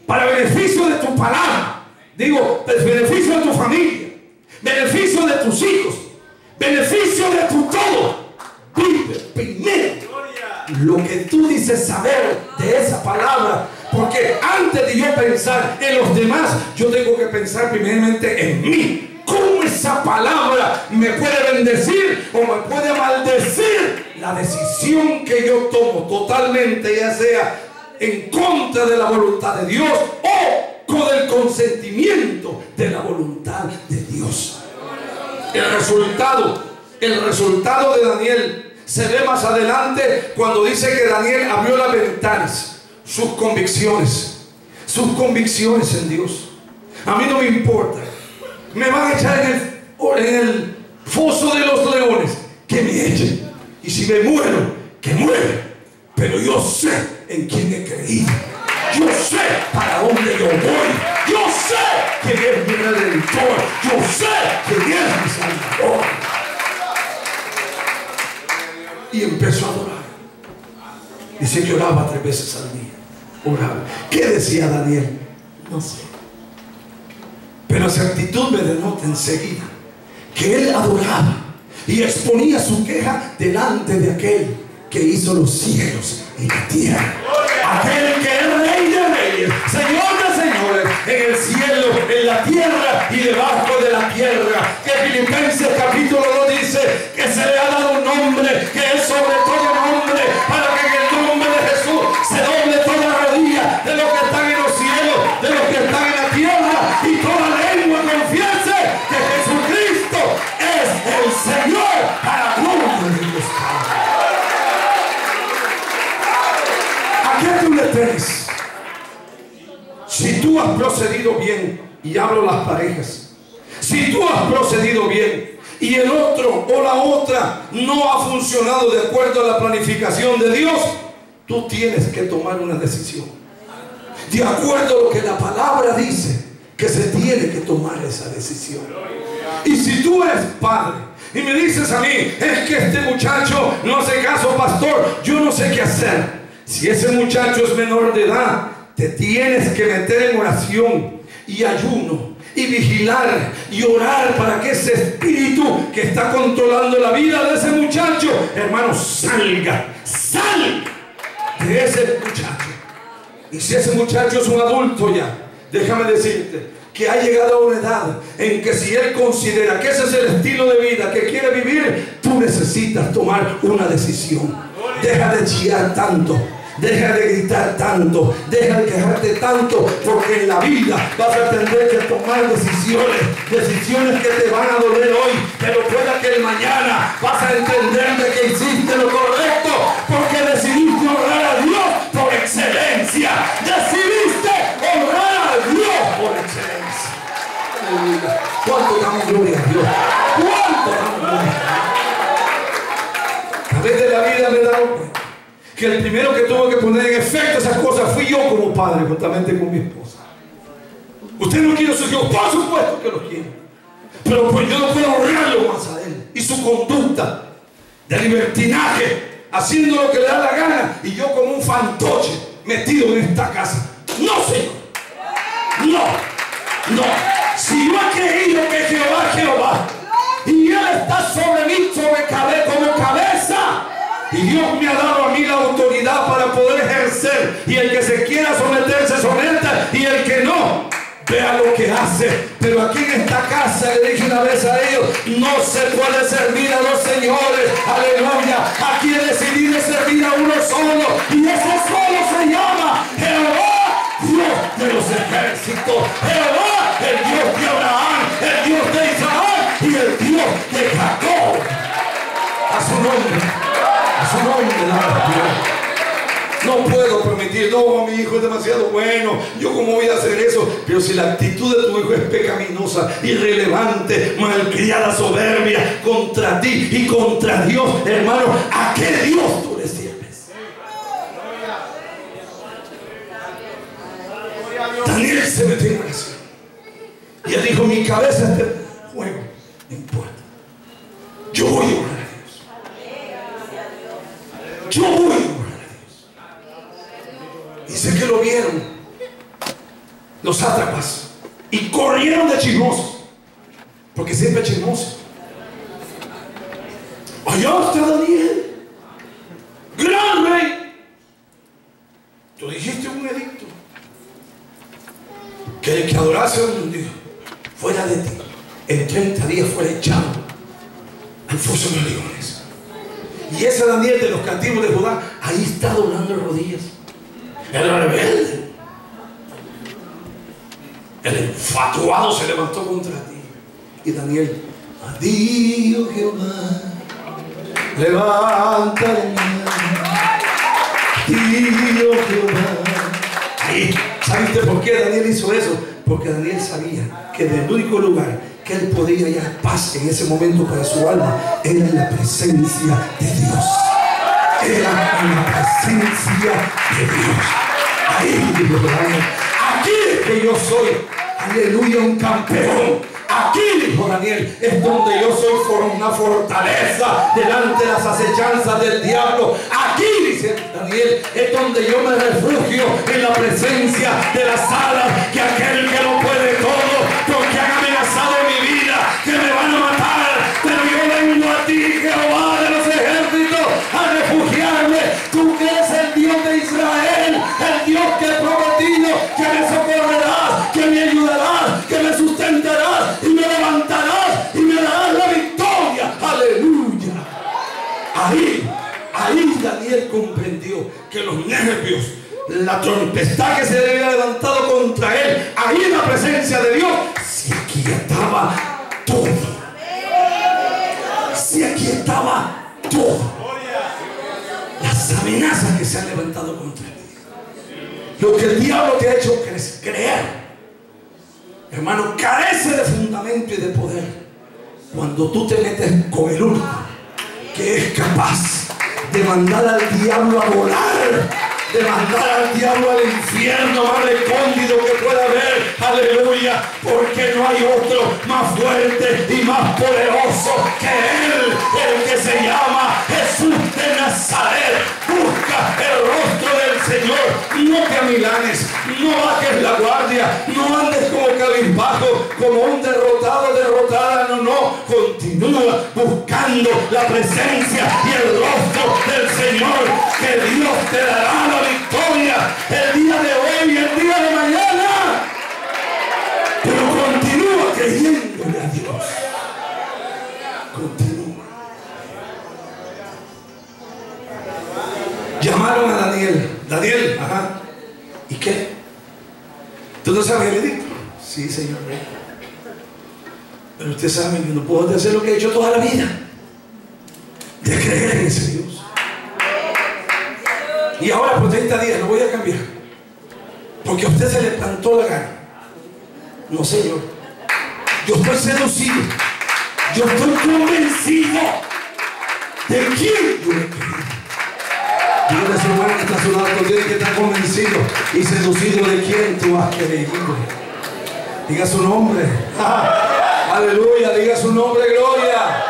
para beneficio de tu palabra, digo, beneficio de tu familia, beneficio de tus hijos, beneficio de tu todo. Vive primero lo que tú dices saber de esa palabra, porque antes de yo pensar en los demás, yo tengo que pensar primeramente en mí. ¿Cómo esa palabra me puede bendecir o me puede maldecir? La decisión que yo tomo totalmente, ya sea en contra de la voluntad de Dios o con el consentimiento de la voluntad de Dios. El resultado de Daniel se ve más adelante cuando dice que Daniel abrió las ventanas. Sus convicciones en Dios. A mí no me importa, me van a echar en el foso de los leones, que me echen, y si me muero, que muera, pero yo sé en quién he creído. Yo sé para dónde yo voy. Yo sé quién es mi redentor. Yo sé quién es mi salvador. Y empezó a orar. Dice que oraba 3 veces al día. Oraba. ¿Qué decía Daniel? No sé. Pero esa actitud me denota enseguida que él adoraba y exponía su queja delante de aquel que hizo los cielos y la tierra. Aquel que es Rey de Reyes, Señor de señores, en el cielo, en la tierra y debajo de la tierra. Que Filipenses capítulo 2 dice que se le ha dado un nombre que es sobre todo nombre, para que en el nombre de Jesús se doble toda rodilla de los que están en los cielos, de los que están en la tierra, y toda lengua confiese que Jesucristo es el Señor, para gloria de Dios Padre. ¿A qué tú le temes? Si tú has procedido bien, y hablo las parejas, si tú has procedido bien y el otro o la otra no ha funcionado de acuerdo a la planificación de Dios, tú tienes que tomar una decisión de acuerdo a lo que la palabra dice, que se tiene que tomar esa decisión. Y si tú eres padre y me dices a mí: es que este muchacho no hace caso, pastor, yo no sé qué hacer. Si ese muchacho es menor de edad, te tienes que meter en oración y ayuno y vigilar y orar para que ese espíritu que está controlando la vida de ese muchacho, hermano, salga de ese muchacho. Y si ese muchacho es un adulto ya, déjame decirte que ha llegado a una edad en que si él considera que ese es el estilo de vida que quiere vivir, tú necesitas tomar una decisión. Deja de chillar tanto, deja de gritar tanto, deja de quejarte tanto, porque en la vida vas a tener que tomar decisiones que te van a doler hoy, pero pueda que el mañana vas a entender de que hiciste lo correcto, porque decidiste honrar a Dios por excelencia. Decidiste honrar a Dios por excelencia. Aleluya. ¿Cuánto damos gloria a Dios? ¿Cuánto damos gloria a Dios? A través de la vida me he dado cuenta que el primero que tuvo que poner en efecto esas cosas fui yo como padre, juntamente con mi esposa. Usted no quiere a sus hijos, por supuesto que los quiere, pero pues yo no puedo honrarlo más a él y su conducta de libertinaje, haciendo lo que le da la gana, y yo como un fantoche metido en esta casa. No, Señor, no. Si yo he creído que Jehová es Jehová, Y Dios me ha dado a mí la autoridad para poder ejercer. Y el que se quiera someter, se someta. Y el que no, vea lo que hace. Pero aquí en esta casa, le dije una vez a ellos, no se puede servir a dos señores. Aleluya. Aquí he decidido servir a uno solo. Y ese solo se llama Jehová, Dios de los ejércitos. Jehová, el Dios de Abraham, el Dios de Isaac y el Dios de Jacob. A su nombre. A su nombre, no puedo permitir, no, mi hijo es demasiado bueno, yo cómo voy a hacer eso. Pero si la actitud de tu hijo es pecaminosa, irrelevante, malcriada, soberbia contra ti y contra Dios, hermano, ¿a qué Dios tú le sirves? Daniel se metió en oración y él dijo, mi cabeza está en fuego, no importa, yo voy a orar. Yo voy a orar a Dios. Y sé que lo vieron los sátrapas y corrieron de chismosos, porque siempre chismosos. Allá está Daniel, gran rey. Tú dijiste un edicto que el que adorase a un Dios fuera de ti, en 30 días fuera echado al foso de los leones. Y ese Daniel de los cautivos de Judá, ahí está doblando rodillas. El rebelde, el enfatuado se levantó contra ti. Y Daniel, adiós Jehová, levanta de mí. Adiós Jehová. Ahí, ¿sabiste por qué Daniel hizo eso? Porque Daniel sabía que del único lugar que él podía hallar paz en ese momento para su alma era en la presencia de Dios. Era en la presencia de Dios. Ahí dijo Daniel, aquí es que yo soy, aleluya, un campeón. Aquí, dijo Daniel, es donde yo soy una fortaleza delante de las acechanzas del diablo. Aquí, dice Daniel, es donde yo me refugio en la presencia de las alas que aquel que lo puede todo, porque han amenazado mi vida, que me van a matar, pero yo vengo a ti, Jehová de los ejércitos, a refugiarme. Tú que eres el Dios de Israel, el Dios que he prometido, que me socorrerás, que me ayudarás, que me sustentarás y me levantarás y me darás la victoria. Aleluya. Ahí Daniel comprendió que los nervios, la tempestad que se había levantado contra él, ahí en la presencia de Dios, se aquietaba todo. Se aquietaba todo. Las amenazas que se han levantado contra ti, lo que el diablo te ha hecho creer, hermano, carece de fundamento y de poder cuando tú te metes con el único que es capaz de mandar al diablo a volar, de mandar al diablo al infierno más recóndito que pueda haber. Aleluya, porque no hay otro más fuerte y más poderoso que él, el que se llama Jesús de Nazaret. Busca el rostro del Señor, no te amilanes, no bajes la guardia, no andes como cabizbajo, como un derrotado, derrotada, no, continúa buscando la presencia y el rostro del Señor, que Dios te dará la victoria el día de hoy y el día de mañana. Pero continúa creyéndole a Dios. Continúa. Llamaron a Daniel. Daniel, ajá. ¿Y qué? ¿Tú no sabes el edicto? Sí, señor rey. Pero usted sabe que no puedo hacer lo que he hecho toda la vida, de creer en ese Dios. Y ahora por 30 días lo voy a cambiar, porque a usted se le plantó la gana. No, señor. Yo estoy seducido. Yo estoy convencido de quién yo le pedí. Dígale a su hermano que está a su lado, tiene que estar convencido y seducido de quién tú has querido. Diga su nombre. Aleluya, diga su nombre, gloria.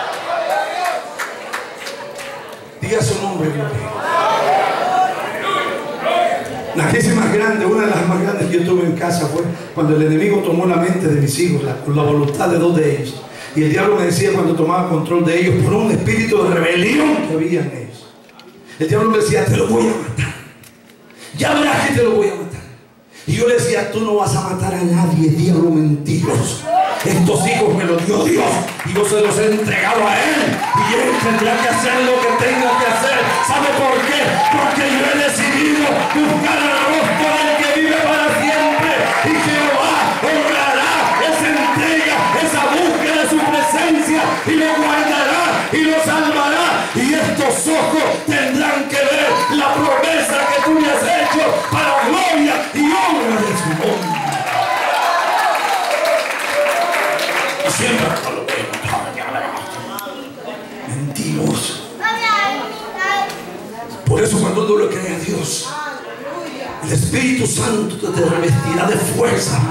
Diga su nombre, gloria. La crisis más grande, una de las más grandes que yo tuve en casa fue cuando el enemigo tomó la mente de mis hijos, con la voluntad de 2 de ellos. Y el diablo me decía cuando tomaba control de ellos por un espíritu de rebelión que había en ellos. El diablo me decía, te lo voy a matar. Ya verás que te lo voy a matar. Y yo le decía, tú no vas a matar a nadie, diablo mentiroso. Estos hijos me los dio Dios y yo se los he entregado a Él. Y Él tendrá que hacer lo que tenga que hacer. ¿Sabe por qué? Porque yo he decidido buscar el rostro del que vive para siempre. Y Jehová honrará esa entrega, esa búsqueda de su presencia. Y lo guardará y lo salvará. Y estos ojos tendrán que ver la promesa que tú me has hecho para gloria y honra de su nombre. Y siempre lo mentiroso. Por eso cuando uno le cree a Dios, el Espíritu Santo te revestirá de fuerza.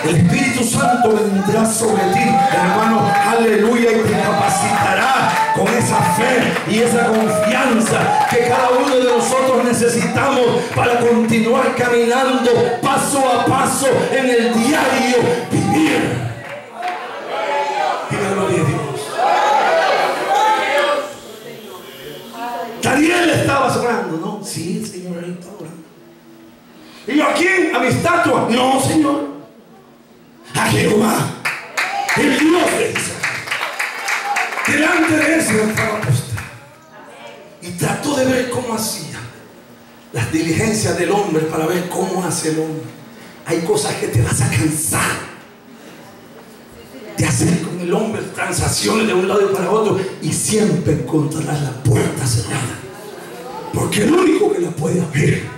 El Espíritu Santo vendrá sobre ti, hermano, aleluya, y te capacitará con esa fe y esa confianza que cada uno de nosotros necesitamos para continuar caminando paso a paso en el diario vivir. Y la gloria de Dios. Daniel estaba orando, ¿no? Sí, Señor, él estaba orando. ¿Y yo a quién? ¿A mi estatua? No, Señor. A Jehová, el Dios de Israel. Delante de él se estaba postrado y trató de ver cómo hacía las diligencias del hombre para ver cómo hace el hombre. Hay cosas que te vas a cansar de hacer con el hombre, transacciones de un lado y para otro, y siempre encontrarás la puerta cerrada, porque el único que la puede abrir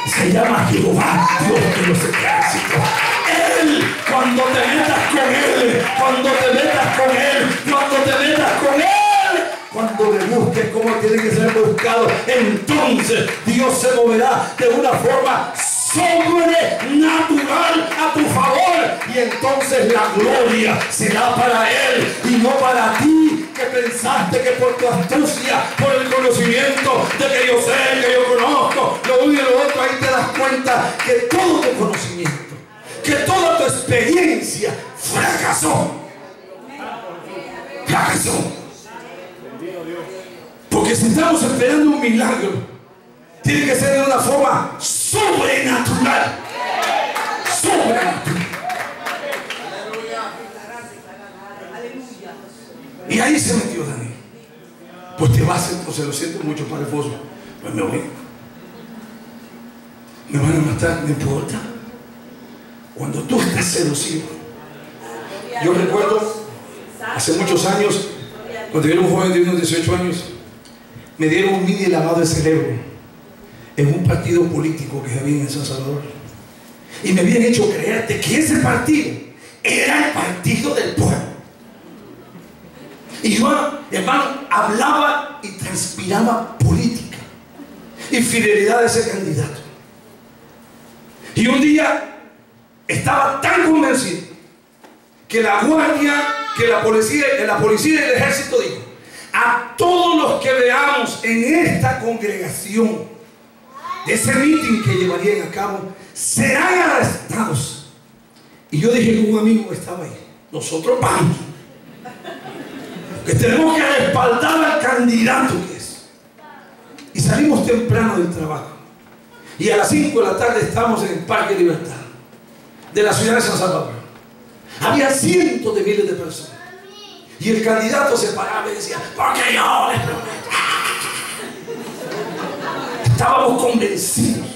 se llama Jehová, Dios de los ejércitos. Él, cuando te metas con Él, cuando te metas con Él, cuando te metas con Él, cuando le busques como tiene que ser buscado, entonces Dios se moverá de una forma sobrenatural a tu favor, y entonces la gloria será para Él y no para ti, que pensaste que por tu astucia, por el conocimiento de que yo sé, que yo conozco, lo uno y lo otro. Ahí te das cuenta que todo tu conocimiento, que toda tu experiencia fracasó. Porque si estamos esperando un milagro, tiene que ser de una forma sobrenatural. Sobrenatural. Y ahí se metió Daniel. Pues te vas, entonces, lo siento mucho, Padre Foso. Pues me voy. Me van a matar, no importa. Cuando tú estás seducido. Yo recuerdo hace muchos años, cuando yo era un joven de unos 18 años, me dieron un mini lavado de cerebro en un partido político que había en San Salvador, y me habían hecho creer de que ese partido era el partido del pueblo. Y yo, hermano, hablaba y transpiraba política y fidelidad a ese candidato. Y un día estaba tan convencido que la guardia, que la policía y el ejército dijo: a todos los que veamos en esta congregación de ese meeting que llevarían a cabo, serán arrestados. Y yo dije con un amigo que estaba ahí: nosotros vamos, que tenemos que respaldar al candidato que es. Y salimos temprano del trabajo, y a las 5 de la tarde estamos en el Parque Libertad de la ciudad de San Salvador. Había cientos de miles de personas, y el candidato se paraba y decía: porque yo les prometo. Estábamos convencidos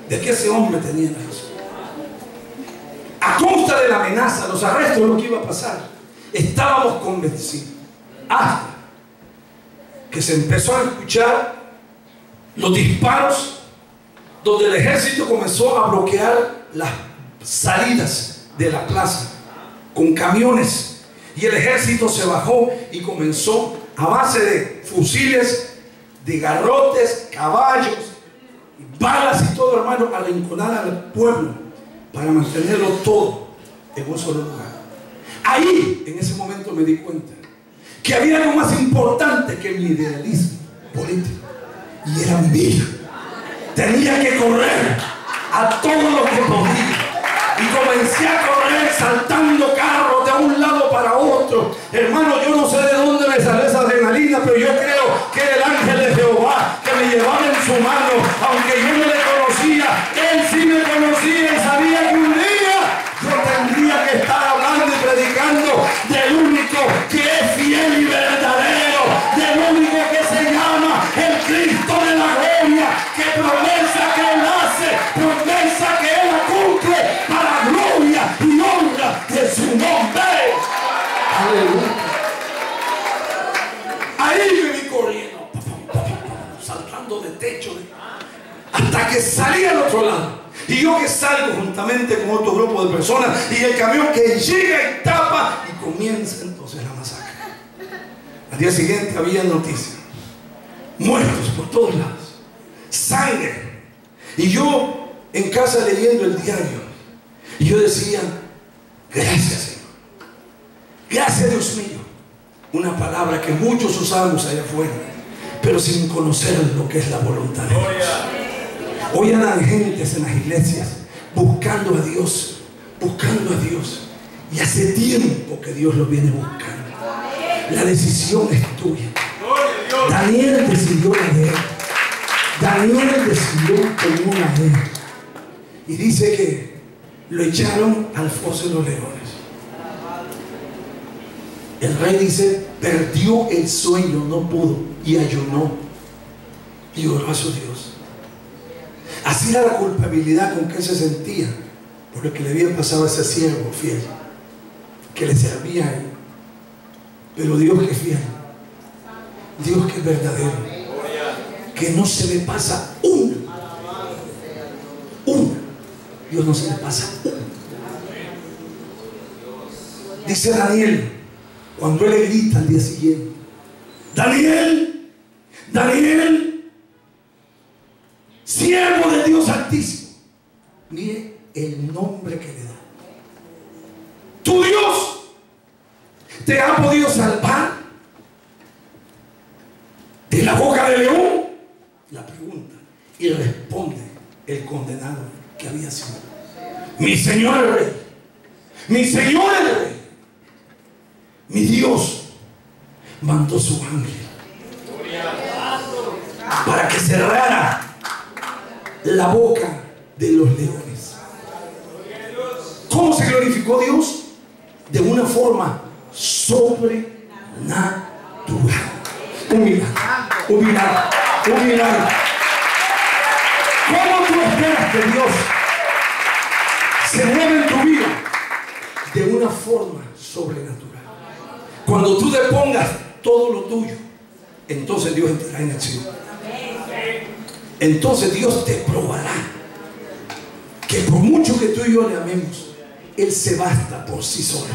de que ese hombre tenía razón. A costa de la amenaza, los arrestos, lo que iba a pasar, estábamos convencidos. Hasta que se empezó a escuchar los disparos, donde el ejército comenzó a bloquear las salidas de la plaza con camiones, y el ejército se bajó y comenzó a base de fusiles, de garrotes, caballos, balas y todo, hermano, a arrinconar al pueblo para mantenerlo todo en un solo lugar. Ahí, en ese momento, me di cuenta que había algo más importante que mi idealismo político, y era mi vida. Tenía que correr a todo lo que podía, y comencé a correr saltando carros de un lado para otro. Hermano, yo no sé de dónde me salió esa adrenalina, pero yo creo que el ángel de Jehová llevaba en su mano. Aunque yo no le conocía, Él sí me conocía y sabía que un día yo tendría que estar hablando y predicando del único que es fiel y verdadero, del único que se llama el Cristo de la gloria, que promesa que Él hace, promesa que Él la cumple para gloria y honra de su nombre. Aleluya. Ahí me vi corriendo, saltando de techo, hasta que salí al otro lado. Y yo que salgo juntamente con otro grupo de personas, y el camión que llega y tapa, y comienza entonces la masacre. Al día siguiente había noticias: muertos por todos lados, sangre. Y yo en casa leyendo el diario, y yo decía: gracias, Señor, gracias, Dios mío. Una palabra que muchos usamos allá afuera, pero sin conocer lo que es la voluntad de Dios. Hoy andan gentes en las iglesias buscando a Dios, y hace tiempo que Dios los viene buscando. La decisión es tuya. Daniel decidió leer. Daniel decidió tomar una ley. Y dice que lo echaron al foso de los leones. El rey dice, perdió el sueño, no pudo, y ayunó y oró a su Dios. Así era la culpabilidad con que se sentía por lo que le había pasado a ese siervo fiel, que le servía a él. Pero Dios que es fiel, Dios que es verdadero, que no se le pasa una, Dios no se le pasa una. Dice Daniel, cuando él le grita al día siguiente: Daniel, Daniel, siervo de Dios Altísimo. Mire el nombre que le da. Tu Dios te ha podido salvar de la boca del león. La pregunta, y responde el condenado que había sido: mi Señor el Rey, mi Señor el Rey, mi Dios mandó su ángel para que cerrara la boca de los leones. ¿Cómo se glorificó Dios? De una forma sobrenatural. Un milagro. ¿Cómo tú esperas que Dios se mueva en tu vida? De una forma sobrenatural. Cuando tú depongas todo lo tuyo, entonces Dios entrará en acción. Entonces Dios te probará que por mucho que tú y yo le amemos, Él se basta por sí solo.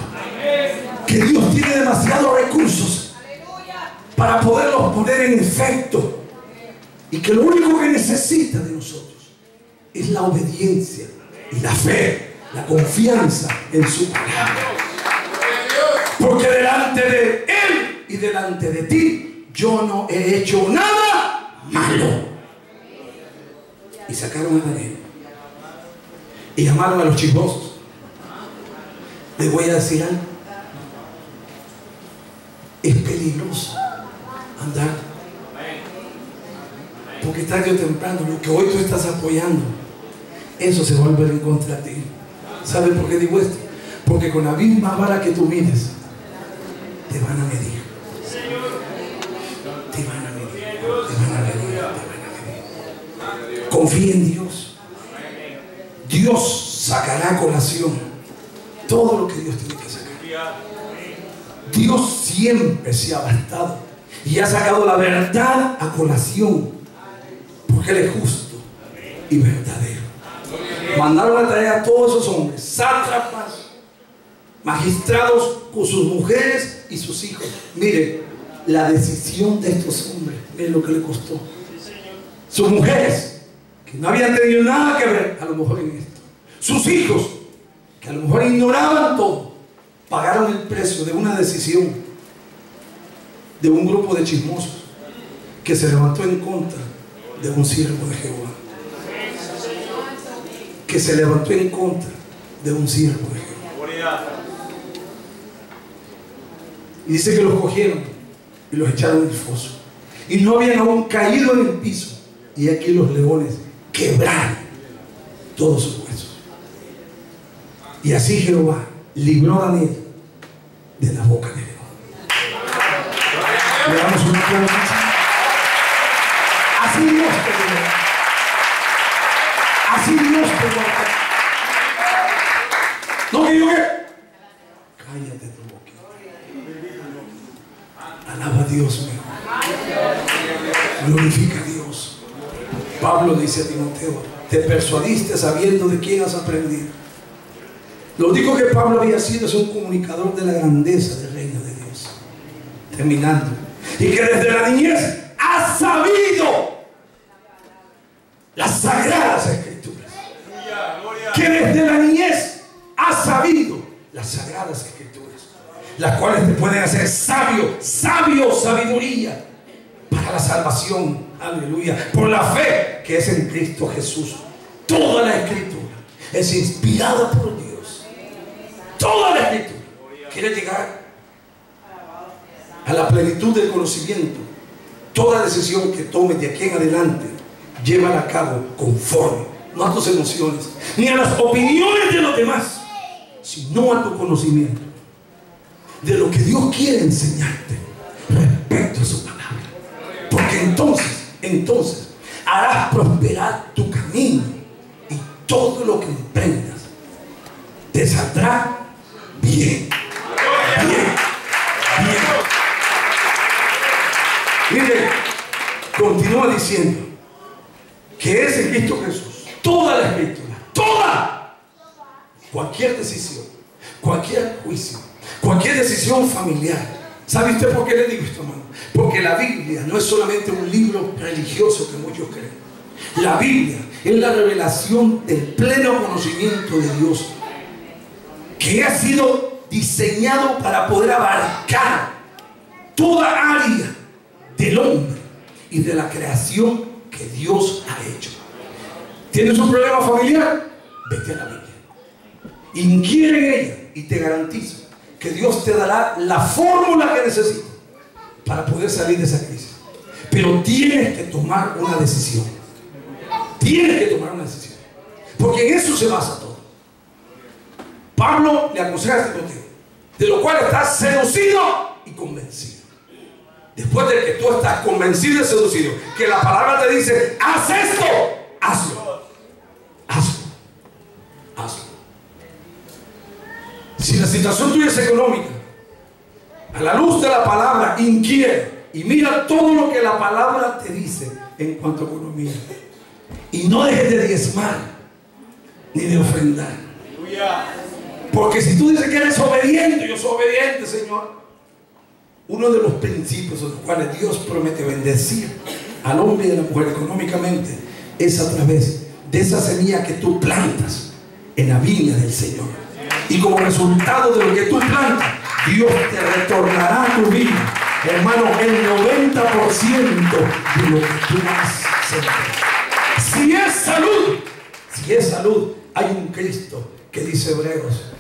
Que Dios tiene demasiados recursos para poderlos poner en efecto, y que lo único que necesita de nosotros es la obediencia y la fe, la confianza en su palabra. Porque delante de Él y delante de ti yo no he hecho nada malo. Y sacaron a Daniel y llamaron a los chismosos. Les voy a decir algo: es peligroso andar, porque tarde o temprano lo que hoy tú estás apoyando, eso se va a volver en contra de ti. ¿Sabe por qué digo esto? Porque con la misma vara que tú mides, te van a medir. Te van a medir. Confía en Dios. Dios sacará a colación todo lo que Dios tiene que sacar. Dios siempre se ha bastado y ha sacado la verdad a colación, porque Él es justo y verdadero. Mandaron a traer a todos esos hombres, sátrapas, magistrados, con sus mujeres y sus hijos. Miren la decisión de estos hombres, miren lo que le costó. Sus mujeres, que no habían tenido nada que ver a lo mejor en esto. Sus hijos, que a lo mejor ignoraban todo, pagaron el precio de una decisión de un grupo de chismosos que se levantó en contra de un siervo de Jehová. Que se levantó en contra de un siervo de Jehová. Y dice que los cogieron y los echaron en el foso. Y no habían aún caído en el piso y aquí los leones quebraron todos sus huesos. Y así Jehová libró a Daniel de la boca del león. Le damos un aplauso. Así Dios te libró. Así Dios te guarda. No que yo que. Cállate tu boca. Alaba a Dios, mi hermano. Glorifica a Dios. Pablo dice a Timoteo: te persuadiste sabiendo de quién has aprendido. Lo único que Pablo había sido es un comunicador de la grandeza del reino de Dios. Terminando. Y que desde la niñez ha sabido las sagradas escrituras. Que desde la niñez ha sabido las sagradas escrituras, las cuales te pueden hacer sabio, sabiduría para la salvación, aleluya, por la fe que es en Cristo Jesús. Toda la escritura es inspirada por Dios. Toda la escritura quiere llegar a la plenitud del conocimiento. Toda decisión que tomes de aquí en adelante, llévala a cabo conforme, no a tus emociones, ni a las opiniones de los demás, sino a tu conocimiento de lo que Dios quiere enseñarte respecto a su palabra. Porque entonces harás prosperar tu camino, y todo lo que emprendas te saldrá bien. Mire, continúa diciendo que es en Cristo Jesús toda la escritura, toda, cualquier decisión, cualquier juicio, cualquier decisión familiar. ¿Sabe usted por qué le digo esto, hermano? Porque la Biblia no es solamente un libro religioso que muchos creen. La Biblia es la revelación del pleno conocimiento de Dios, que ha sido diseñado para poder abarcar toda área del hombre y de la creación que Dios ha hecho. ¿Tienes un problema familiar? Vete a la Biblia, inquiere en ella, y te garantizo que Dios te dará la fórmula que necesitas para poder salir de esa crisis. Pero tienes que tomar una decisión. Tienes que tomar una decisión, porque en eso se basa todo. Pablo le aconseja a Timoteo, de lo cual estás seducido y convencido. Después de que tú estás convencido y seducido, que la palabra te dice: haz esto, hazlo. Si la situación tuya es económica, a la luz de la palabra, inquiere y mira todo lo que la palabra te dice en cuanto a economía, y no dejes de diezmar ni de ofrendar. Porque si tú dices que eres obediente, yo soy obediente, Señor. Uno de los principios en los cuales Dios promete bendecir al hombre y a la mujer económicamente es a través de esa semilla que tú plantas en la viña del Señor. Y como resultado de lo que tú plantas, Dios te retornará a tu vida, hermano, el 90% de lo que tú has sembrado. Si es salud, hay un Cristo que dice Hebreos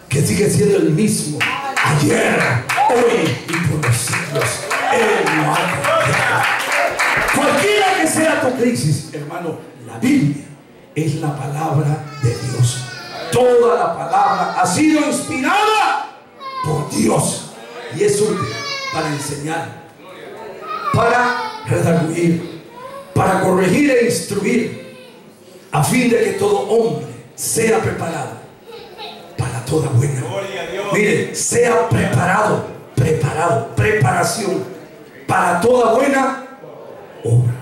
que sigue siendo el mismo ayer, hoy y por los siglos. Él no ha cambiado. Cualquiera que sea tu crisis, hermano, la Biblia es la palabra de Dios. Toda la palabra ha sido inspirada por Dios y es útil para enseñar, para redarguir, para corregir e instruir, a fin de que todo hombre sea preparado para toda buena. Mire, sea preparación para toda buena obra.